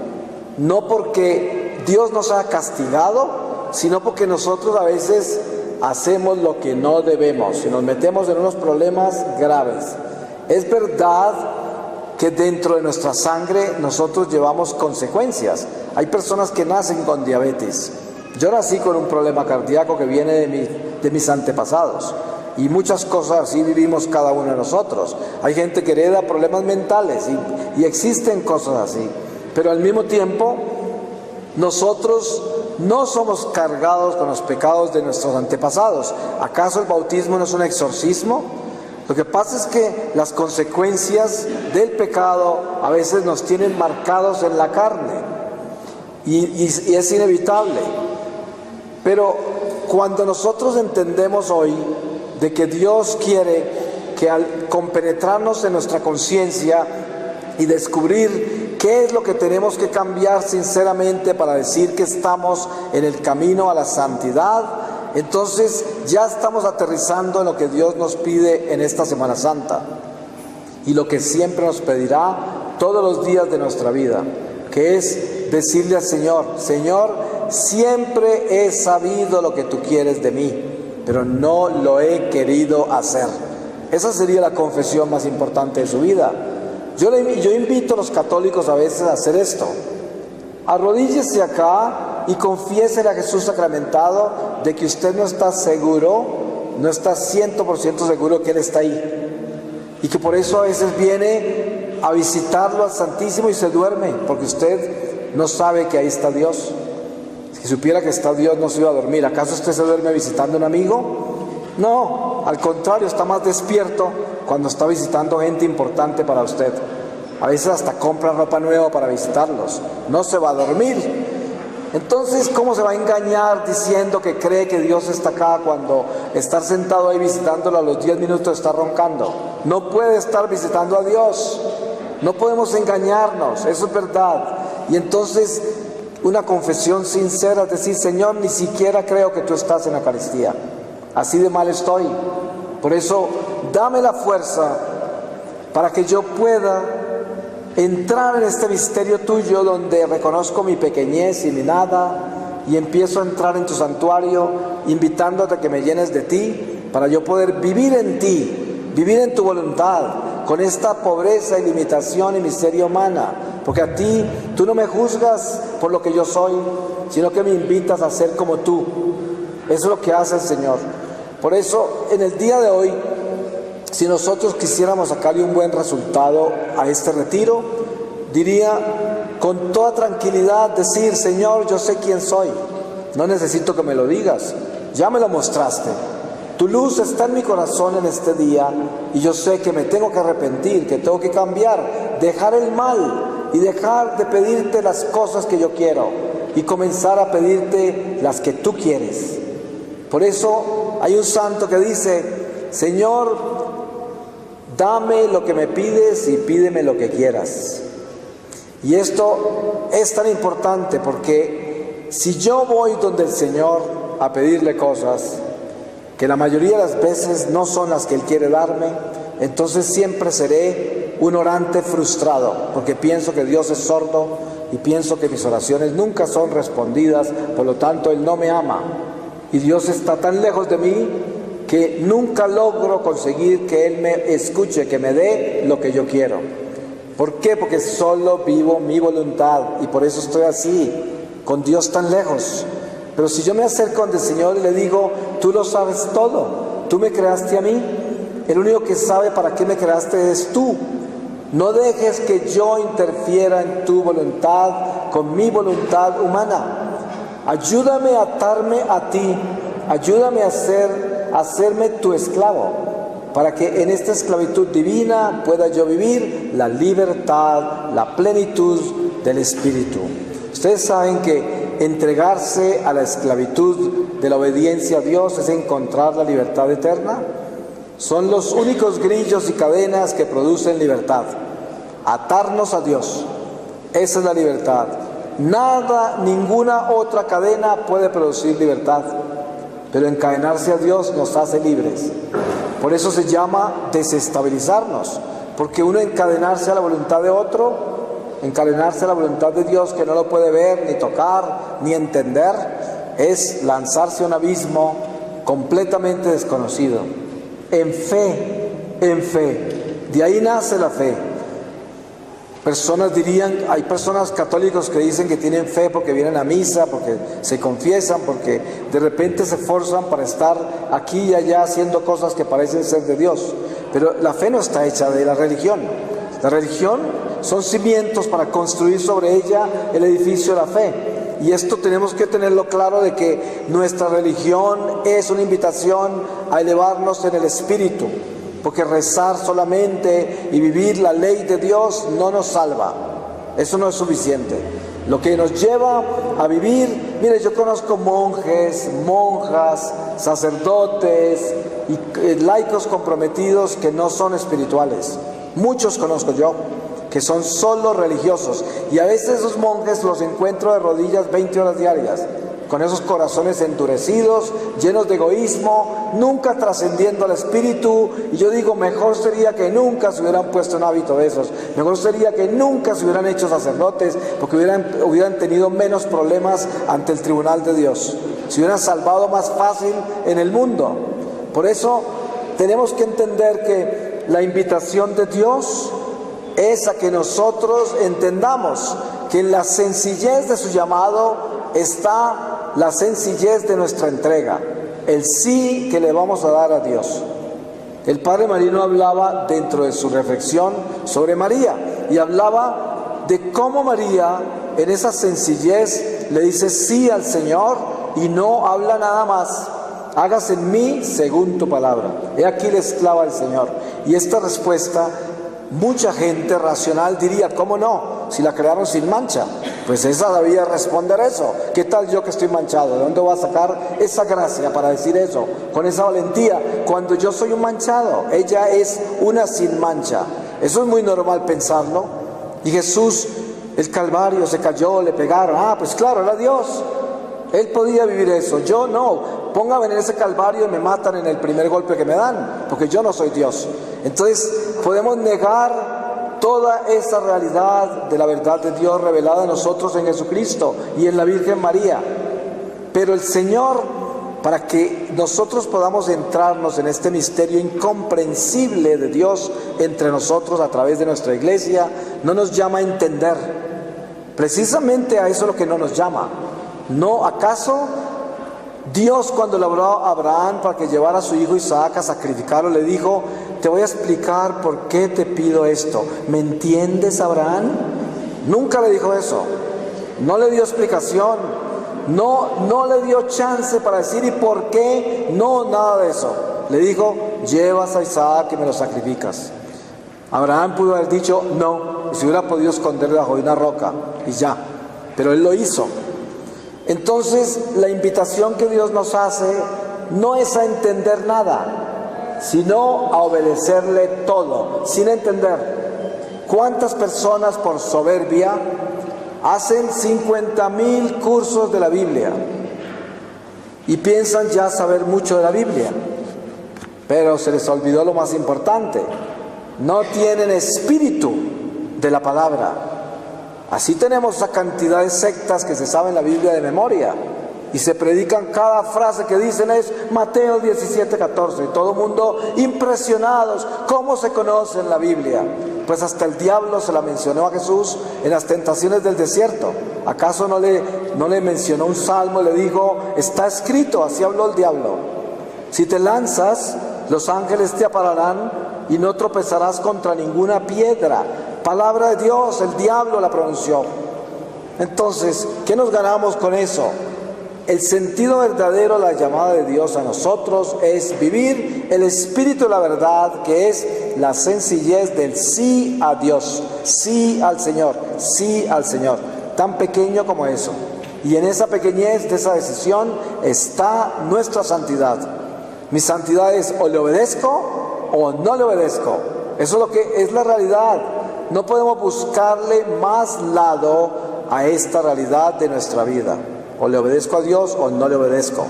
no porque Dios nos ha castigado, sino porque nosotros a veces hacemos lo que no debemos y nos metemos en unos problemas graves. Es verdad que dentro de nuestra sangre nosotros llevamos consecuencias. Hay personas que nacen con diabetes. Yo nací con un problema cardíaco que viene de mis antepasados. Y muchas cosas así vivimos cada uno de nosotros. Hay gente que hereda problemas mentales y existen cosas así. Pero al mismo tiempo, nosotros no somos cargados con los pecados de nuestros antepasados. ¿Acaso el bautismo no es un exorcismo? Lo que pasa es que las consecuencias del pecado a veces nos tienen marcados en la carne y es inevitable. Pero cuando nosotros entendemos hoy de que Dios quiere que al compenetrarnos en nuestra conciencia y descubrir qué es lo que tenemos que cambiar sinceramente para decir que estamos en el camino a la santidad, entonces ya estamos aterrizando en lo que Dios nos pide en esta Semana Santa y lo que siempre nos pedirá todos los días de nuestra vida, que es decirle al Señor: Señor, siempre he sabido lo que tú quieres de mí, pero no lo he querido hacer. Esa sería la confesión más importante de su vida. Yo invito a los católicos a veces a hacer esto. Arrodíllese acá y confiésele a Jesús sacramentado de que usted no está seguro, no está 100% seguro que Él está ahí. Y que por eso a veces viene a visitarlo al Santísimo y se duerme, porque usted no sabe que ahí está Dios. Si supiera que está Dios, no se iba a dormir. ¿Acaso usted se duerme visitando a un amigo? No, al contrario, está más despierto cuando está visitando gente importante para usted. A veces hasta compra ropa nueva para visitarlos. No se va a dormir. Entonces, ¿cómo se va a engañar diciendo que cree que Dios está acá cuando estar sentado ahí visitándolo a los 10 minutos está roncando? No puede estar visitando a Dios. No podemos engañarnos, eso es verdad. Y entonces una confesión sincera, es decir, Señor, ni siquiera creo que tú estás en la Eucaristía. Así de mal estoy. Por eso, dame la fuerza para que yo pueda entrar en este misterio tuyo donde reconozco mi pequeñez y mi nada y empiezo a entrar en tu santuario invitándote a que me llenes de ti para yo poder vivir en ti, vivir en tu voluntad con esta pobreza y limitación y miseria humana, porque a ti, tú no me juzgas por lo que yo soy, sino que me invitas a ser como tú. Eso es lo que hace el Señor. Por eso, en el día de hoy, si nosotros quisiéramos sacarle un buen resultado a este retiro, diría con toda tranquilidad decir, Señor, yo sé quién soy, no necesito que me lo digas, ya me lo mostraste. Tu luz está en mi corazón en este día y yo sé que me tengo que arrepentir, que tengo que cambiar, dejar el mal y dejar de pedirte las cosas que yo quiero y comenzar a pedirte las que tú quieres. Por eso hay un santo que dice, Señor, dame lo que me pides y pídeme lo que quieras. Y esto es tan importante porque si yo voy donde el Señor a pedirle cosas que la mayoría de las veces no son las que Él quiere darme, entonces siempre seré un orante frustrado, porque pienso que Dios es sordo y pienso que mis oraciones nunca son respondidas, por lo tanto Él no me ama. Y Dios está tan lejos de mí que nunca logro conseguir que Él me escuche, que me dé lo que yo quiero. ¿Por qué? Porque solo vivo mi voluntad y por eso estoy así, con Dios tan lejos. Pero si yo me acerco al Señor y le digo, tú lo sabes todo, tú me creaste a mí, el único que sabe para qué me creaste es tú. No dejes que yo interfiera en tu voluntad con mi voluntad humana. Ayúdame a atarme a ti, ayúdame a hacerme tu esclavo, para que en esta esclavitud divina pueda yo vivir la libertad, la plenitud del Espíritu. Ustedes saben que entregarse a la esclavitud de la obediencia a Dios es encontrar la libertad eterna. Son los únicos grillos y cadenas que producen libertad. Atarnos a Dios, esa es la libertad. Nada, ninguna otra cadena puede producir libertad, pero encadenarse a Dios nos hace libres. Por eso se llama desestabilizarnos, porque uno encadenarse a la voluntad de otro, encadenarse a la voluntad de Dios que no lo puede ver, ni tocar, ni entender, es lanzarse a un abismo completamente desconocido. En fe, de ahí nace la fe. Personas dirían, hay personas católicos que dicen que tienen fe porque vienen a misa, porque se confiesan, porque de repente se esfuerzan para estar aquí y allá haciendo cosas que parecen ser de Dios. Pero la fe no está hecha de la religión. La religión son cimientos para construir sobre ella el edificio de la fe. Y esto tenemos que tenerlo claro de que nuestra religión es una invitación a elevarnos en el espíritu. Porque rezar solamente y vivir la ley de Dios no nos salva. Eso no es suficiente. Lo que nos lleva a vivir, mire, yo conozco monjes, monjas, sacerdotes y laicos comprometidos que no son espirituales. Muchos conozco yo, que son solo religiosos. Y a veces esos monjes los encuentro de rodillas 20 horas diarias, con esos corazones endurecidos, llenos de egoísmo, nunca trascendiendo al espíritu. Y yo digo, mejor sería que nunca se hubieran puesto un hábito de esos, mejor sería que nunca se hubieran hecho sacerdotes, porque hubieran tenido menos problemas ante el tribunal de Dios, se hubieran salvado más fácil en el mundo. Por eso tenemos que entender que la invitación de Dios es a que nosotros entendamos que en la sencillez de su llamado está la sencillez de nuestra entrega, el sí que le vamos a dar a Dios. El Padre Marino hablaba dentro de su reflexión sobre María y hablaba de cómo María en esa sencillez le dice sí al Señor y no habla nada más. Hágase en mí según tu palabra. He aquí la esclava del Señor. Y esta respuesta, mucha gente racional diría, ¿cómo no? Si la crearon sin mancha. Pues esa debía responder eso. ¿Qué tal yo que estoy manchado? ¿De dónde voy a sacar esa gracia para decir eso? Con esa valentía, cuando yo soy un manchado. Ella es una sin mancha. Eso es muy normal pensarlo. Y Jesús El Calvario, se cayó, le pegaron. Ah, pues claro, era Dios. Él podía vivir eso, yo no. Póngame en ese Calvario y me matan en el primer golpe que me dan, porque yo no soy Dios. Entonces podemos negar toda esa realidad de la verdad de Dios revelada a nosotros en Jesucristo y en la Virgen María. Pero el Señor, para que nosotros podamos entrarnos en este misterio incomprensible de Dios entre nosotros a través de nuestra iglesia, no nos llama a entender. Precisamente a eso es lo que no nos llama. ¿No acaso Dios, cuando le habló a Abraham para que llevara a su hijo Isaac a sacrificarlo, le dijo: te voy a explicar por qué te pido esto? ¿Me entiendes, Abraham? Nunca le dijo eso. No le dio explicación. No le dio chance para decir ¿y por qué? No, nada de eso. Le dijo: llevas a Isaac y me lo sacrificas. Abraham pudo haber dicho no, y se hubiera podido esconder debajo de una roca y ya, pero él lo hizo. Entonces la invitación que Dios nos hace no es a entender nada, sino a obedecerle todo, sin entender. ¿Cuántas personas por soberbia hacen 50,000 cursos de la Biblia y piensan ya saber mucho de la Biblia? Pero se les olvidó lo más importante: no tienen espíritu de la palabra. Así tenemos esa cantidad de sectas que se saben la Biblia de memoria y se predican, cada frase que dicen es Mateo 17:14, y todo el mundo impresionados. ¿Cómo se conoce en la Biblia? Pues hasta el diablo se la mencionó a Jesús en las tentaciones del desierto. ¿Acaso no le mencionó un salmo y le dijo: está escrito? Así habló el diablo: si te lanzas, los ángeles te ampararán y no tropezarás contra ninguna piedra. Palabra de Dios, el diablo la pronunció. Entonces, ¿qué nos ganamos con eso? El sentido verdadero de la llamada de Dios a nosotros es vivir el espíritu de la verdad, que es la sencillez del sí a Dios, sí al Señor, sí al Señor, tan pequeño como eso. Y en esa pequeñez de esa decisión está nuestra santidad. Mi santidad es: o le obedezco o no le obedezco. Eso es lo que es la realidad. No podemos buscarle más lado a esta realidad de nuestra vida. O le obedezco a Dios o no le obedezco.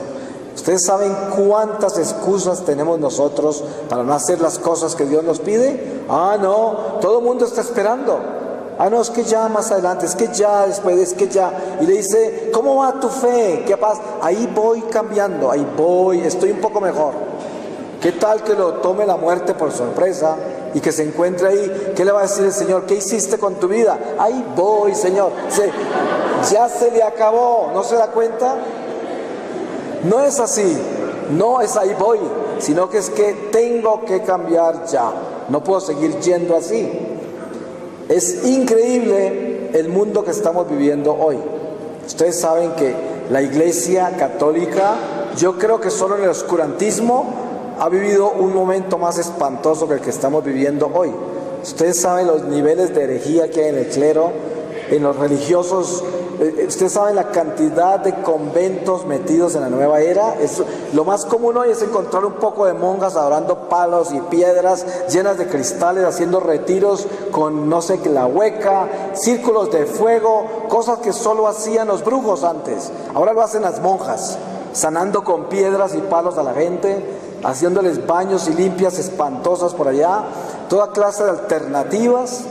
¿Ustedes saben cuántas excusas tenemos nosotros para no hacer las cosas que Dios nos pide? Ah, no, todo el mundo está esperando. Ah, no, es que ya más adelante, es que ya después, es que ya. Y le dice: ¿cómo va tu fe? ¿Qué pasa? Ahí voy cambiando, ahí voy, estoy un poco mejor. ¿Qué tal que lo tome la muerte por sorpresa y que se encuentre ahí? ¿Qué le va a decir el Señor? ¿Qué hiciste con tu vida? Ahí voy, Señor. Ya se le acabó, ¿no se da cuenta? No es así, no es ahí voy, sino que es que tengo que cambiar ya. No puedo seguir yendo así. Es increíble el mundo que estamos viviendo hoy. Ustedes saben que la Iglesia Católica, yo creo que solo en el oscurantismo ha vivido un momento más espantoso que el que estamos viviendo hoy. Ustedes saben los niveles de herejía que hay en el clero, en los religiosos. Ustedes saben la cantidad de conventos metidos en la nueva era. Lo más común hoy es encontrar un poco de monjas adorando palos y piedras llenas de cristales, haciendo retiros con no sé qué, la hueca, círculos de fuego, cosas que solo hacían los brujos antes. Ahora lo hacen las monjas, sanando con piedras y palos a la gente, haciéndoles baños y limpias espantosas por allá, toda clase de alternativas,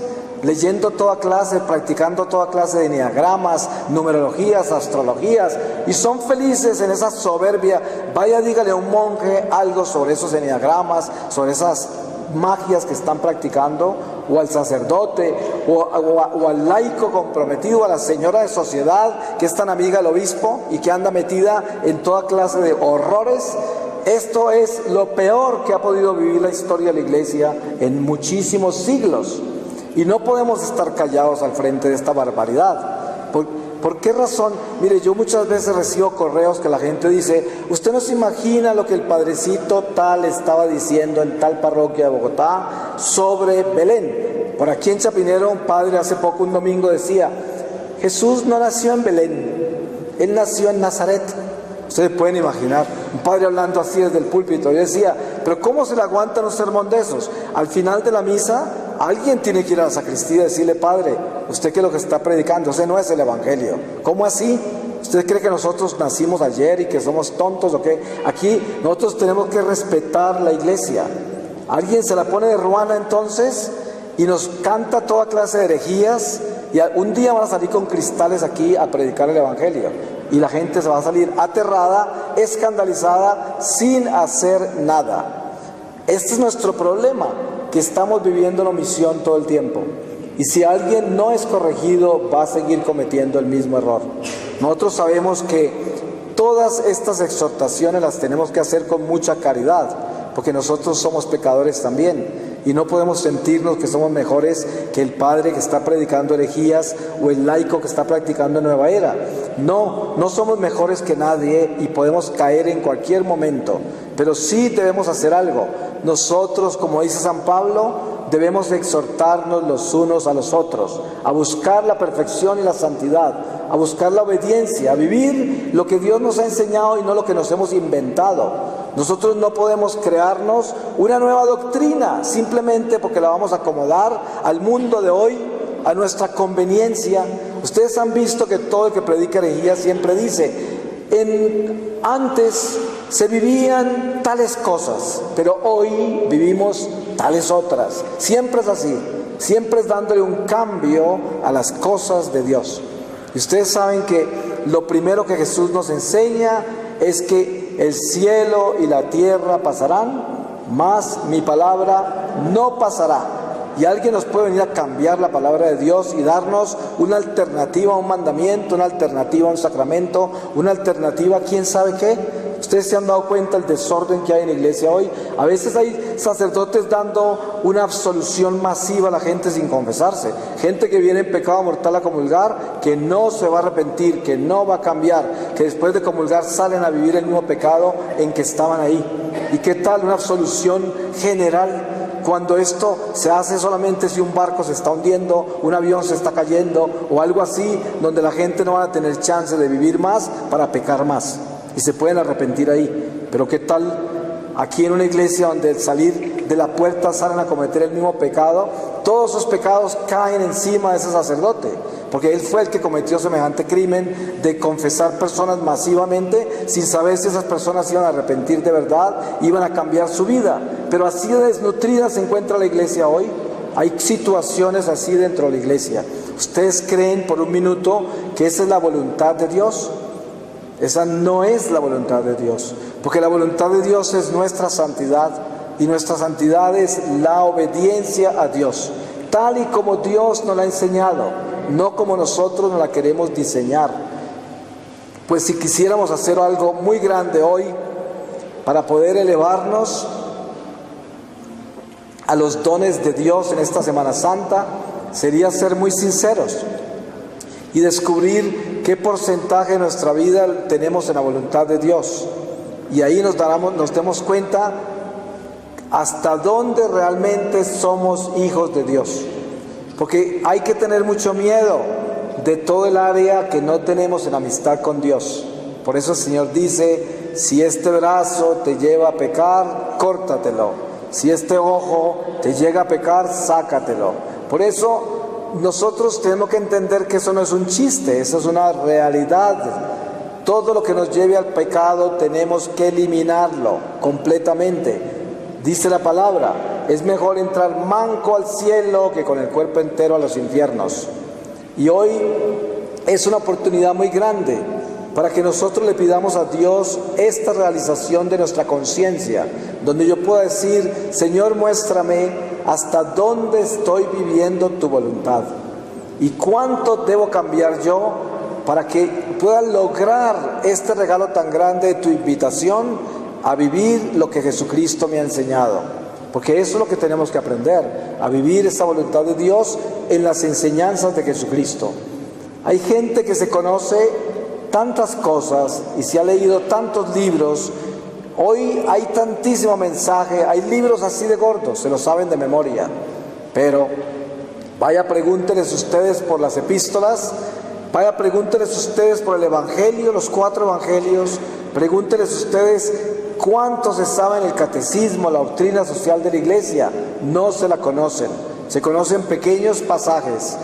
leyendo toda clase, practicando toda clase de enneagramas, numerologías, astrologías, y son felices en esa soberbia. Vaya, dígale a un monje algo sobre esos enneagramas, sobre esas magias que están practicando, o al sacerdote, o al laico comprometido, a la señora de sociedad que es tan amiga del obispo y que anda metida en toda clase de horrores. Esto es lo peor que ha podido vivir la historia de la Iglesia en muchísimos siglos. Y no podemos estar callados al frente de esta barbaridad. ¿Por qué razón? Mire, yo muchas veces recibo correos que la gente dice: usted no se imagina lo que el padrecito tal estaba diciendo en tal parroquia de Bogotá sobre Belén. Por aquí en Chapinero, un padre hace poco, un domingo, decía: Jesús no nació en Belén, Él nació en Nazaret. Ustedes pueden imaginar un padre hablando así desde el púlpito. Yo decía: pero ¿cómo se le aguantan un sermón de esos? Al final de la misa alguien tiene que ir a la sacristía y decirle: Padre, usted que es lo que está predicando, ese no es el Evangelio. ¿Cómo así? ¿Usted cree que nosotros nacimos ayer y que somos tontos o qué? Aquí nosotros tenemos que respetar la iglesia. Alguien se la pone de ruana entonces y nos canta toda clase de herejías, y un día van a salir con cristales aquí a predicar el Evangelio, y la gente se va a salir aterrada, escandalizada, sin hacer nada. Este es nuestro problema, que estamos viviendo la omisión todo el tiempo, y si alguien no es corregido va a seguir cometiendo el mismo error. Nosotros sabemos que todas estas exhortaciones las tenemos que hacer con mucha caridad, porque nosotros somos pecadores también, y no podemos sentirnos que somos mejores que el padre que está predicando herejías o el laico que está practicando nueva era. No, no somos mejores que nadie y podemos caer en cualquier momento, pero sí debemos hacer algo. Nosotros, como dice San Pablo, debemos exhortarnos los unos a los otros, a buscar la perfección y la santidad, a buscar la obediencia, a vivir lo que Dios nos ha enseñado y no lo que nos hemos inventado. Nosotros no podemos crearnos una nueva doctrina simplemente porque la vamos a acomodar al mundo de hoy, a nuestra conveniencia. Ustedes han visto que todo el que predica herejía siempre dice: antes se vivían tales cosas, pero hoy vivimos tales otras. Siempre es así, siempre es dándole un cambio a las cosas de Dios. Y ustedes saben que lo primero que Jesús nos enseña es que el cielo y la tierra pasarán, mas mi palabra no pasará. Y alguien nos puede venir a cambiar la palabra de Dios y darnos una alternativa a un mandamiento, una alternativa a un sacramento, una alternativa a quién sabe qué. Ustedes se han dado cuenta del desorden que hay en la iglesia hoy. A veces hay sacerdotes dando una absolución masiva a la gente sin confesarse. Gente que viene en pecado mortal a comulgar, que no se va a arrepentir, que no va a cambiar, que después de comulgar salen a vivir el mismo pecado en que estaban ahí. ¿Y qué tal una absolución general? Cuando esto se hace solamente si un barco se está hundiendo, un avión se está cayendo o algo así, donde la gente no va a tener chance de vivir más para pecar más, y se pueden arrepentir ahí. Pero ¿qué tal aquí en una iglesia donde al salir de la puerta salen a cometer el mismo pecado? Todos esos pecados caen encima de ese sacerdote, porque él fue el que cometió semejante crimen de confesar personas masivamente sin saber si esas personas iban a arrepentir de verdad, iban a cambiar su vida. Pero así de desnutrida se encuentra la iglesia hoy. Hay situaciones así dentro de la iglesia. ¿Ustedes creen por un minuto que esa es la voluntad de Dios? Esa no es la voluntad de Dios, porque la voluntad de Dios es nuestra santidad, y nuestra santidad es la obediencia a Dios, tal y como Dios nos la ha enseñado, no como nosotros nos la queremos diseñar. Pues si quisiéramos hacer algo muy grande hoy para poder elevarnos a los dones de Dios en esta Semana Santa, sería ser muy sinceros y descubrir qué porcentaje de nuestra vida tenemos en la voluntad de Dios. Y ahí nos demos cuenta hasta dónde realmente somos hijos de Dios. Porque hay que tener mucho miedo de todo el área que no tenemos en amistad con Dios. Por eso el Señor dice: si este brazo te lleva a pecar, córtatelo. Si este ojo te llega a pecar, sácatelo. Por eso nosotros tenemos que entender que eso no es un chiste, eso es una realidad. Todo lo que nos lleve al pecado tenemos que eliminarlo completamente. Dice la palabra: es mejor entrar manco al cielo que con el cuerpo entero a los infiernos. Y hoy es una oportunidad muy grande para que nosotros le pidamos a Dios esta realización de nuestra conciencia, donde yo pueda decir: Señor, muéstrame hasta dónde estoy viviendo tu voluntad y cuánto debo cambiar yo para que pueda lograr este regalo tan grande de tu invitación a vivir lo que Jesucristo me ha enseñado. Porque eso es lo que tenemos que aprender, a vivir esa voluntad de Dios en las enseñanzas de Jesucristo. Hay gente que se conoce tantas cosas y se ha leído tantos libros. Hoy hay tantísimo mensaje, hay libros así de gordos, se lo saben de memoria. Pero vaya, pregúntenles ustedes por las epístolas, vaya, pregúntenles ustedes por el Evangelio, los 4 Evangelios, pregúntenles ustedes cuánto se sabe en el catecismo, la doctrina social de la iglesia. No se la conocen. se conocen pequeños pasajes,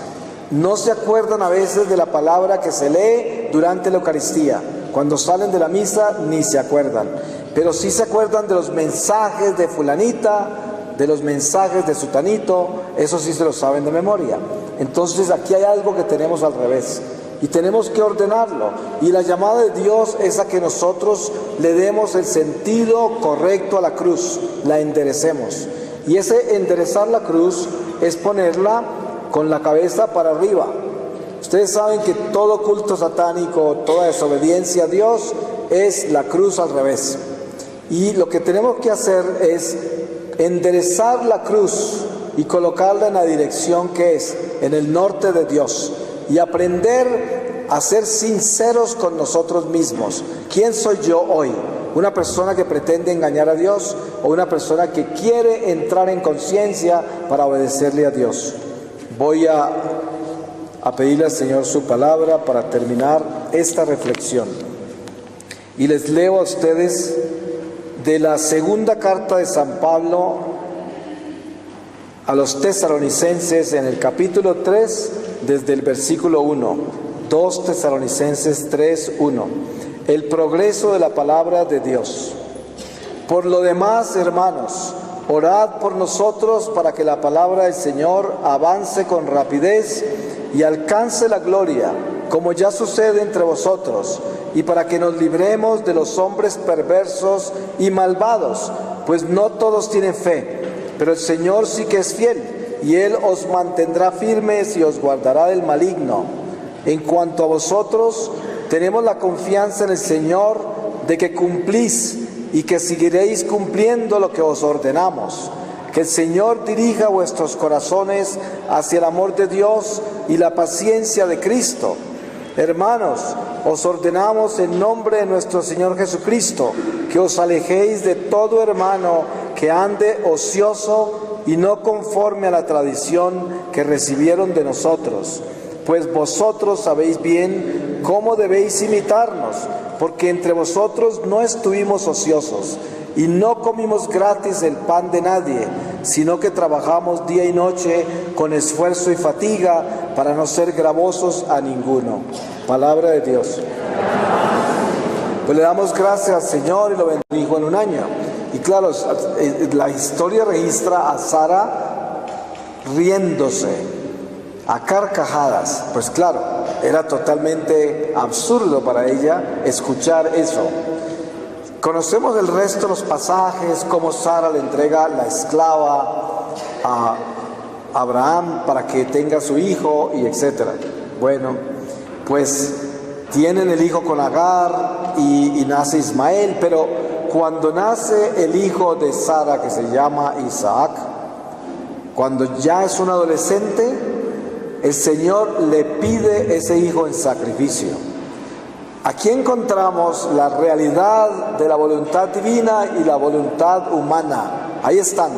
no se acuerdan a veces de la palabra que se lee durante la Eucaristía. Cuando salen de la misa ni se acuerdan, pero sí se acuerdan de los mensajes de fulanita, de los mensajes de sutanito, eso sí se lo saben de memoria. Entonces aquí hay algo que tenemos al revés y tenemos que ordenarlo, y la llamada de Dios es a que nosotros le demos el sentido correcto a la cruz, la enderecemos, y ese enderezar la cruz es ponerla con la cabeza para arriba. Ustedes saben que todo culto satánico, toda desobediencia a Dios es la cruz al revés, y lo que tenemos que hacer es enderezar la cruz y colocarla en la dirección que es, en el norte de Dios, y aprender a ser sinceros con nosotros mismos. ¿Quién soy yo hoy? ¿Una persona que pretende engañar a Dios o una persona que quiere entrar en conciencia para obedecerle a Dios? Voy a pedirle al Señor su palabra para terminar esta reflexión. Y les leo a ustedes de la segunda carta de San Pablo a los tesalonicenses en el capítulo 3, desde el versículo 1. 2 Tesalonicenses 3, 1. El progreso de la palabra de Dios. Por lo demás, hermanos, orad por nosotros para que la palabra del Señor avance con rapidez y alcance la gloria, como ya sucede entre vosotros, y para que nos libremos de los hombres perversos y malvados, pues no todos tienen fe, pero el Señor sí que es fiel, y Él os mantendrá firmes y os guardará del maligno. En cuanto a vosotros, tenemos la confianza en el Señor de que cumplís y que seguiréis cumpliendo lo que os ordenamos. Que el Señor dirija vuestros corazones hacia el amor de Dios y la paciencia de Cristo. Hermanos, os ordenamos en nombre de nuestro Señor Jesucristo que os alejéis de todo hermano que ande ocioso y no conforme a la tradición que recibieron de nosotros. Pues vosotros sabéis bien cómo debéis imitarnos, porque entre vosotros no estuvimos ociosos y no comimos gratis el pan de nadie, sino que trabajamos día y noche con esfuerzo y fatiga para no ser gravosos a ninguno. Palabra de Dios. Pues le damos gracias al Señor y lo bendijo en un año. Y claro, la historia registra a Sara riéndose a carcajadas. Pues claro, era totalmente absurdo para ella escuchar eso. Conocemos el resto de los pasajes, cómo Sara le entrega la esclava a Abraham para que tenga su hijo y etcétera. Bueno, pues tienen el hijo con Agar y nace Ismael, pero cuando nace el hijo de Sara, que se llama Isaac, cuando ya es un adolescente, el Señor le pide ese hijo en sacrificio. Aquí encontramos la realidad de la voluntad divina y la voluntad humana. Ahí están.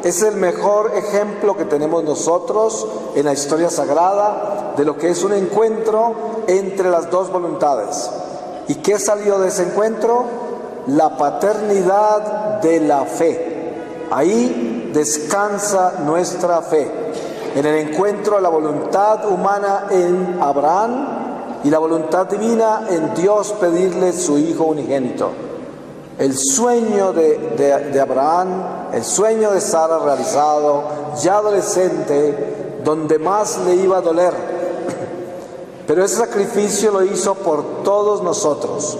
Es el mejor ejemplo que tenemos nosotros en la historia sagrada de lo que es un encuentro entre las dos voluntades. ¿Y qué salió de ese encuentro? La paternidad de la fe. Ahí descansa nuestra fe. En el encuentro de la voluntad humana en Abraham y la voluntad divina en Dios pedirle su hijo unigénito. El sueño de Abraham, el sueño de Sara realizado, ya adolescente, donde más le iba a doler. Pero ese sacrificio lo hizo por todos nosotros.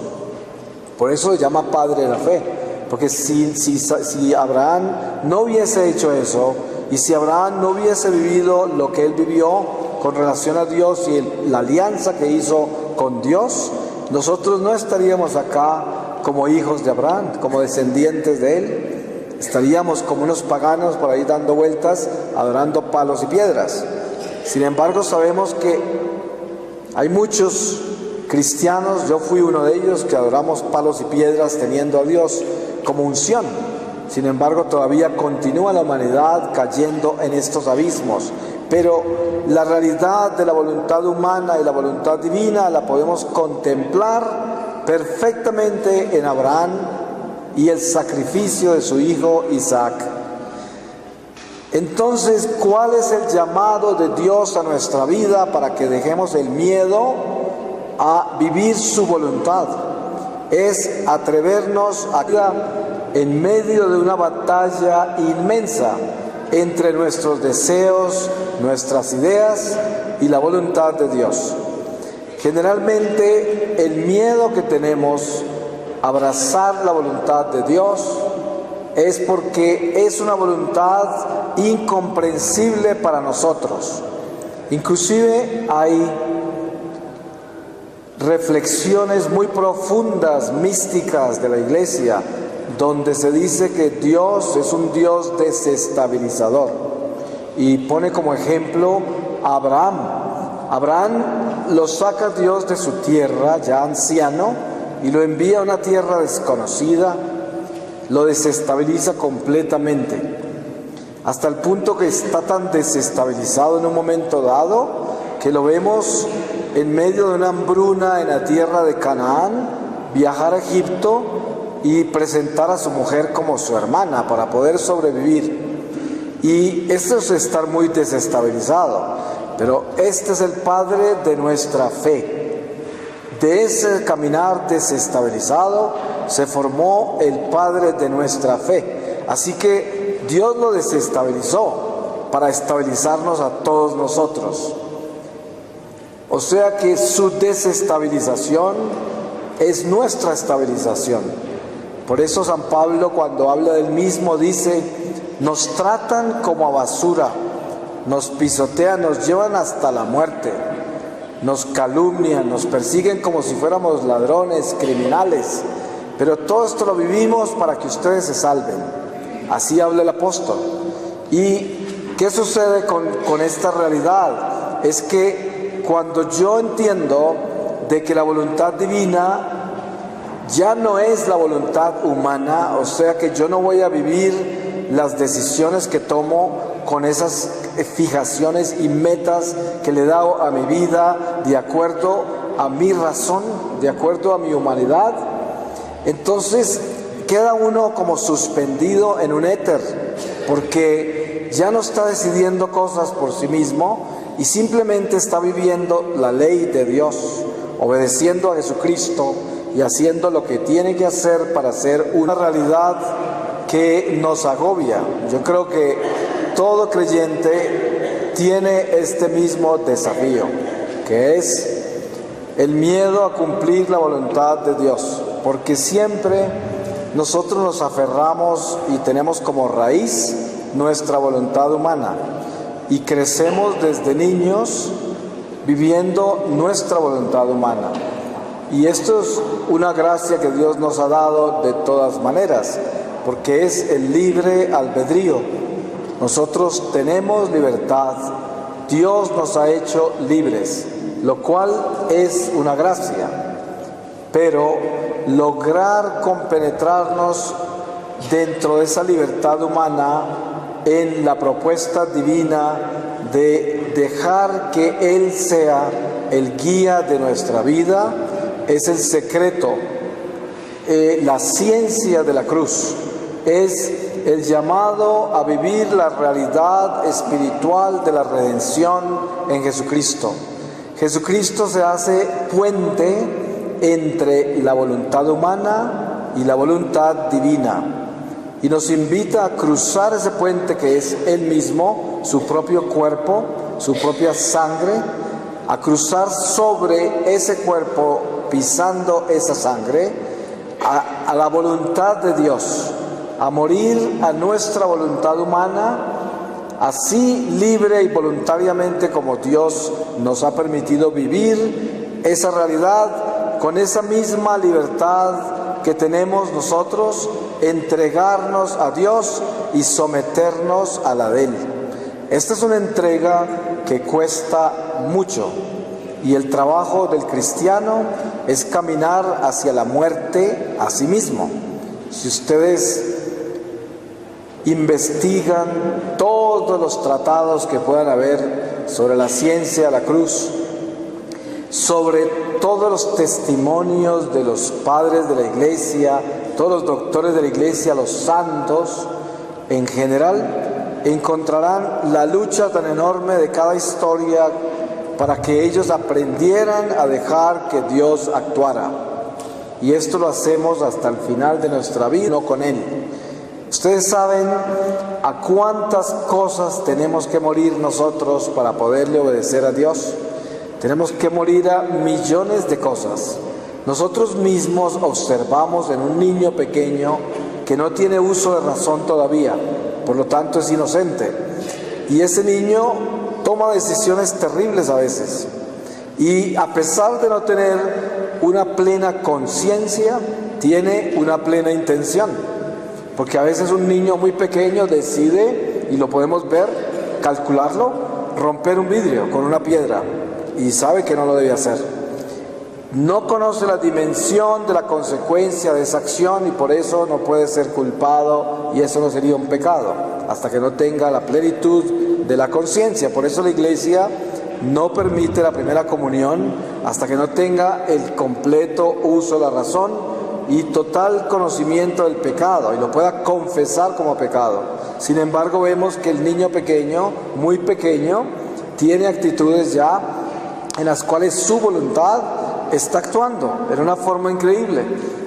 Por eso le llama Padre de la Fe. Porque si Abraham no hubiese hecho eso, y si Abraham no hubiese vivido lo que él vivió con relación a Dios y la alianza que hizo con Dios, nosotros no estaríamos acá como hijos de Abraham, como descendientes de él. Estaríamos como unos paganos por ahí dando vueltas, adorando palos y piedras. Sin embargo, sabemos que hay muchos cristianos, yo fui uno de ellos, que adoramos palos y piedras teniendo a Dios como unción. Sin embargo, todavía continúa la humanidad cayendo en estos abismos. Pero la realidad de la voluntad humana y la voluntad divina la podemos contemplar perfectamente en Abraham y el sacrificio de su hijo Isaac. Entonces, ¿cuál es el llamado de Dios a nuestra vida para que dejemos el miedo a vivir su voluntad? Es atrevernos a en medio de una batalla inmensa entre nuestros deseos, nuestras ideas y la voluntad de Dios. Generalmente el miedo que tenemos a abrazar la voluntad de Dios es porque es una voluntad incomprensible para nosotros. Inclusive hay reflexiones muy profundas, místicas de la Iglesia, donde se dice que Dios es un Dios desestabilizador. Y pone como ejemplo a Abraham. Abraham lo saca Dios de su tierra, ya anciano, y lo envía a una tierra desconocida, lo desestabiliza completamente, hasta el punto que está tan desestabilizado en un momento dado, que lo vemos en medio de una hambruna en la tierra de Canaán, viajar a Egipto y presentar a su mujer como su hermana para poder sobrevivir. Y esto es estar muy desestabilizado, pero este es el padre de nuestra fe. De ese caminar desestabilizado se formó el padre de nuestra fe. Así que Dios lo desestabilizó para estabilizarnos a todos nosotros. O sea que su desestabilización es nuestra estabilización. Por eso San Pablo, cuando habla del mismo, dice: nos tratan como a basura, nos pisotean, nos llevan hasta la muerte, nos calumnian, nos persiguen como si fuéramos ladrones, criminales, pero todo esto lo vivimos para que ustedes se salven. Así habla el apóstol. ¿Y qué sucede con esta realidad? Es que cuando yo entiendo de que la voluntad divina ya no es la voluntad humana, o sea que yo no voy a vivir las decisiones que tomo con esas fijaciones y metas que le he dado a mi vida de acuerdo a mi razón, de acuerdo a mi humanidad, entonces queda uno como suspendido en un éter, porque ya no está decidiendo cosas por sí mismo y simplemente está viviendo la ley de Dios, obedeciendo a Jesucristo y haciendo lo que tiene que hacer para ser una realidad que nos agobia. Yo creo que todo creyente tiene este mismo desafío, que es el miedo a cumplir la voluntad de Dios, porque siempre nosotros nos aferramos y tenemos como raíz nuestra voluntad humana y crecemos desde niños viviendo nuestra voluntad humana. Y esto es una gracia que Dios nos ha dado de todas maneras, porque es el libre albedrío. Nosotros tenemos libertad, Dios nos ha hecho libres, lo cual es una gracia. Pero lograr compenetrarnos dentro de esa libertad humana en la propuesta divina de dejar que Él sea el guía de nuestra vida es el secreto. La ciencia de la cruz es el llamado a vivir la realidad espiritual de la redención en Jesucristo. Jesucristo se hace puente entre la voluntad humana y la voluntad divina y nos invita a cruzar ese puente que es Él mismo, su propio cuerpo, su propia sangre, a cruzar sobre ese cuerpo, pisando esa sangre, a la voluntad de Dios, a morir a nuestra voluntad humana, así libre y voluntariamente como Dios nos ha permitido vivir esa realidad, con esa misma libertad que tenemos nosotros, entregarnos a Dios y someternos a la de Él. Esta es una entrega que cuesta mucho. Y el trabajo del cristiano es caminar hacia la muerte a sí mismo. Si ustedes investigan todos los tratados que puedan haber sobre la ciencia de la cruz, sobre todos los testimonios de los padres de la Iglesia, todos los doctores de la Iglesia, los santos en general, encontrarán la lucha tan enorme de cada historia para que ellos aprendieran a dejar que Dios actuara. Y esto lo hacemos hasta el final de nuestra vida, no con Él. Ustedes saben a cuántas cosas tenemos que morir nosotros para poderle obedecer a Dios. Tenemos que morir a millones de cosas. Nosotros mismos observamos en un niño pequeño que no tiene uso de razón todavía, por lo tanto es inocente. Y ese niño toma decisiones terribles a veces. Y a pesar de no tener una plena conciencia, tiene una plena intención. Porque a veces un niño muy pequeño decide, y lo podemos ver, calcularlo, romper un vidrio con una piedra. Y sabe que no lo debe hacer. No conoce la dimensión de la consecuencia de esa acción y por eso no puede ser culpado y eso no sería un pecado hasta que no tenga la plenitud de la conciencia. Por eso la Iglesia no permite la primera comunión hasta que no tenga el completo uso de la razón y total conocimiento del pecado y lo pueda confesar como pecado. Sin embargo, vemos que el niño pequeño, muy pequeño, tiene actitudes ya en las cuales su voluntad está actuando en una forma increíble.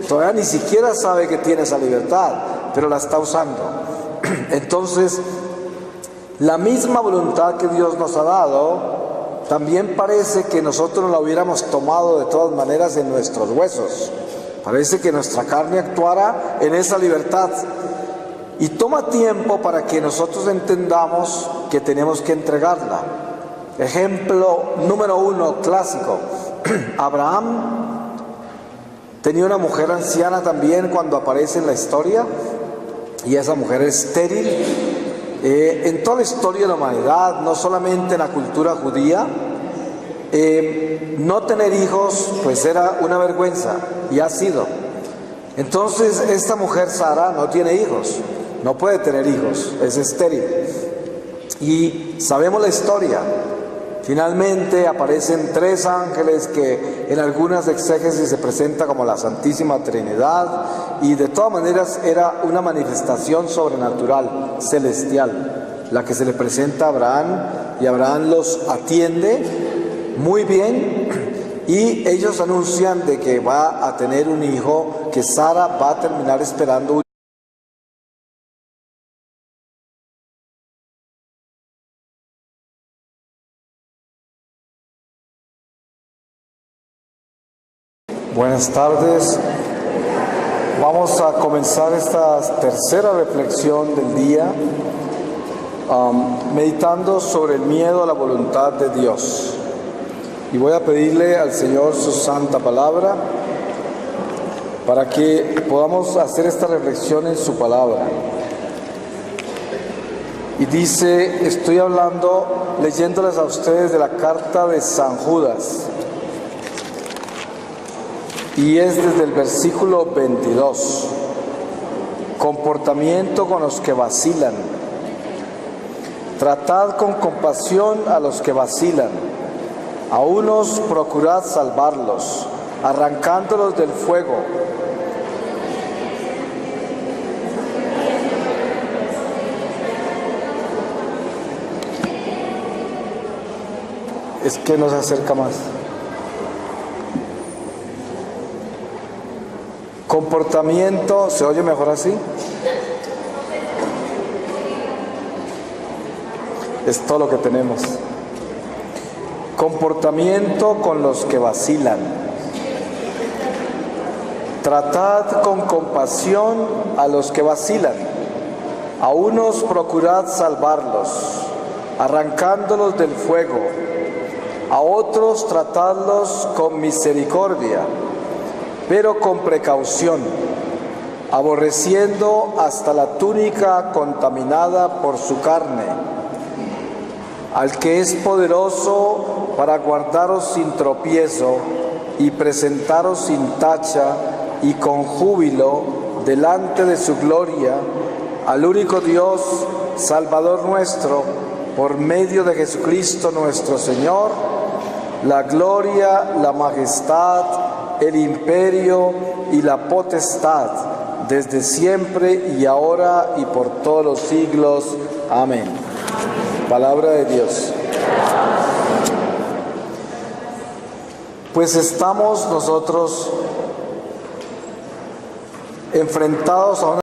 Todavía ni siquiera sabe que tiene esa libertad, pero la está usando. Entonces, la misma voluntad que Dios nos ha dado, también parece que nosotros la hubiéramos tomado de todas maneras en nuestros huesos. Parece que nuestra carne actuara en esa libertad. Y toma tiempo para que nosotros entendamos que tenemos que entregarla. Ejemplo número 1, clásico. Abraham tenía una mujer anciana también cuando aparece en la historia, y esa mujer es estéril. En toda la historia de la humanidad, no solamente en la cultura judía, no tener hijos pues era una vergüenza, y ha sido. Entonces esta mujer Sara no tiene hijos, no puede tener hijos, es estéril. Y sabemos la historia. Finalmente aparecen 3 ángeles que en algunas exégesis se presenta como la Santísima Trinidad, y de todas maneras era una manifestación sobrenatural, celestial, la que se le presenta a Abraham, y Abraham los atiende muy bien, y ellos anuncian de que va a tener un hijo, que Sara va a terminar esperando un Buenas tardes. Vamos a comenzar esta tercera reflexión del día, meditando sobre el miedo a la voluntad de Dios. Y voy a pedirle al Señor su santa palabra para que podamos hacer esta reflexión en su palabra. Y dice, estoy leyéndoles a ustedes de la carta de San Judas. Y es desde el versículo 22. Comportamiento con los que vacilan. Tratad con compasión a los que vacilan. A unos procurad salvarlos, arrancándolos del fuego. Es que no se acerca más. Comportamiento, ¿se oye mejor así? Es todo lo que tenemos. Comportamiento con los que vacilan. Tratad con compasión a los que vacilan. A unos procurad salvarlos, arrancándolos del fuego. A otros tratadlos con misericordia, pero con precaución, aborreciendo hasta la túnica contaminada por su carne, al que es poderoso para guardaros sin tropiezo y presentaros sin tacha y con júbilo delante de su gloria, al único Dios, Salvador nuestro, por medio de Jesucristo nuestro Señor, la gloria, la majestad, el imperio y la potestad, desde siempre y ahora y por todos los siglos. Amén. Palabra de Dios. Pues estamos nosotros enfrentados a una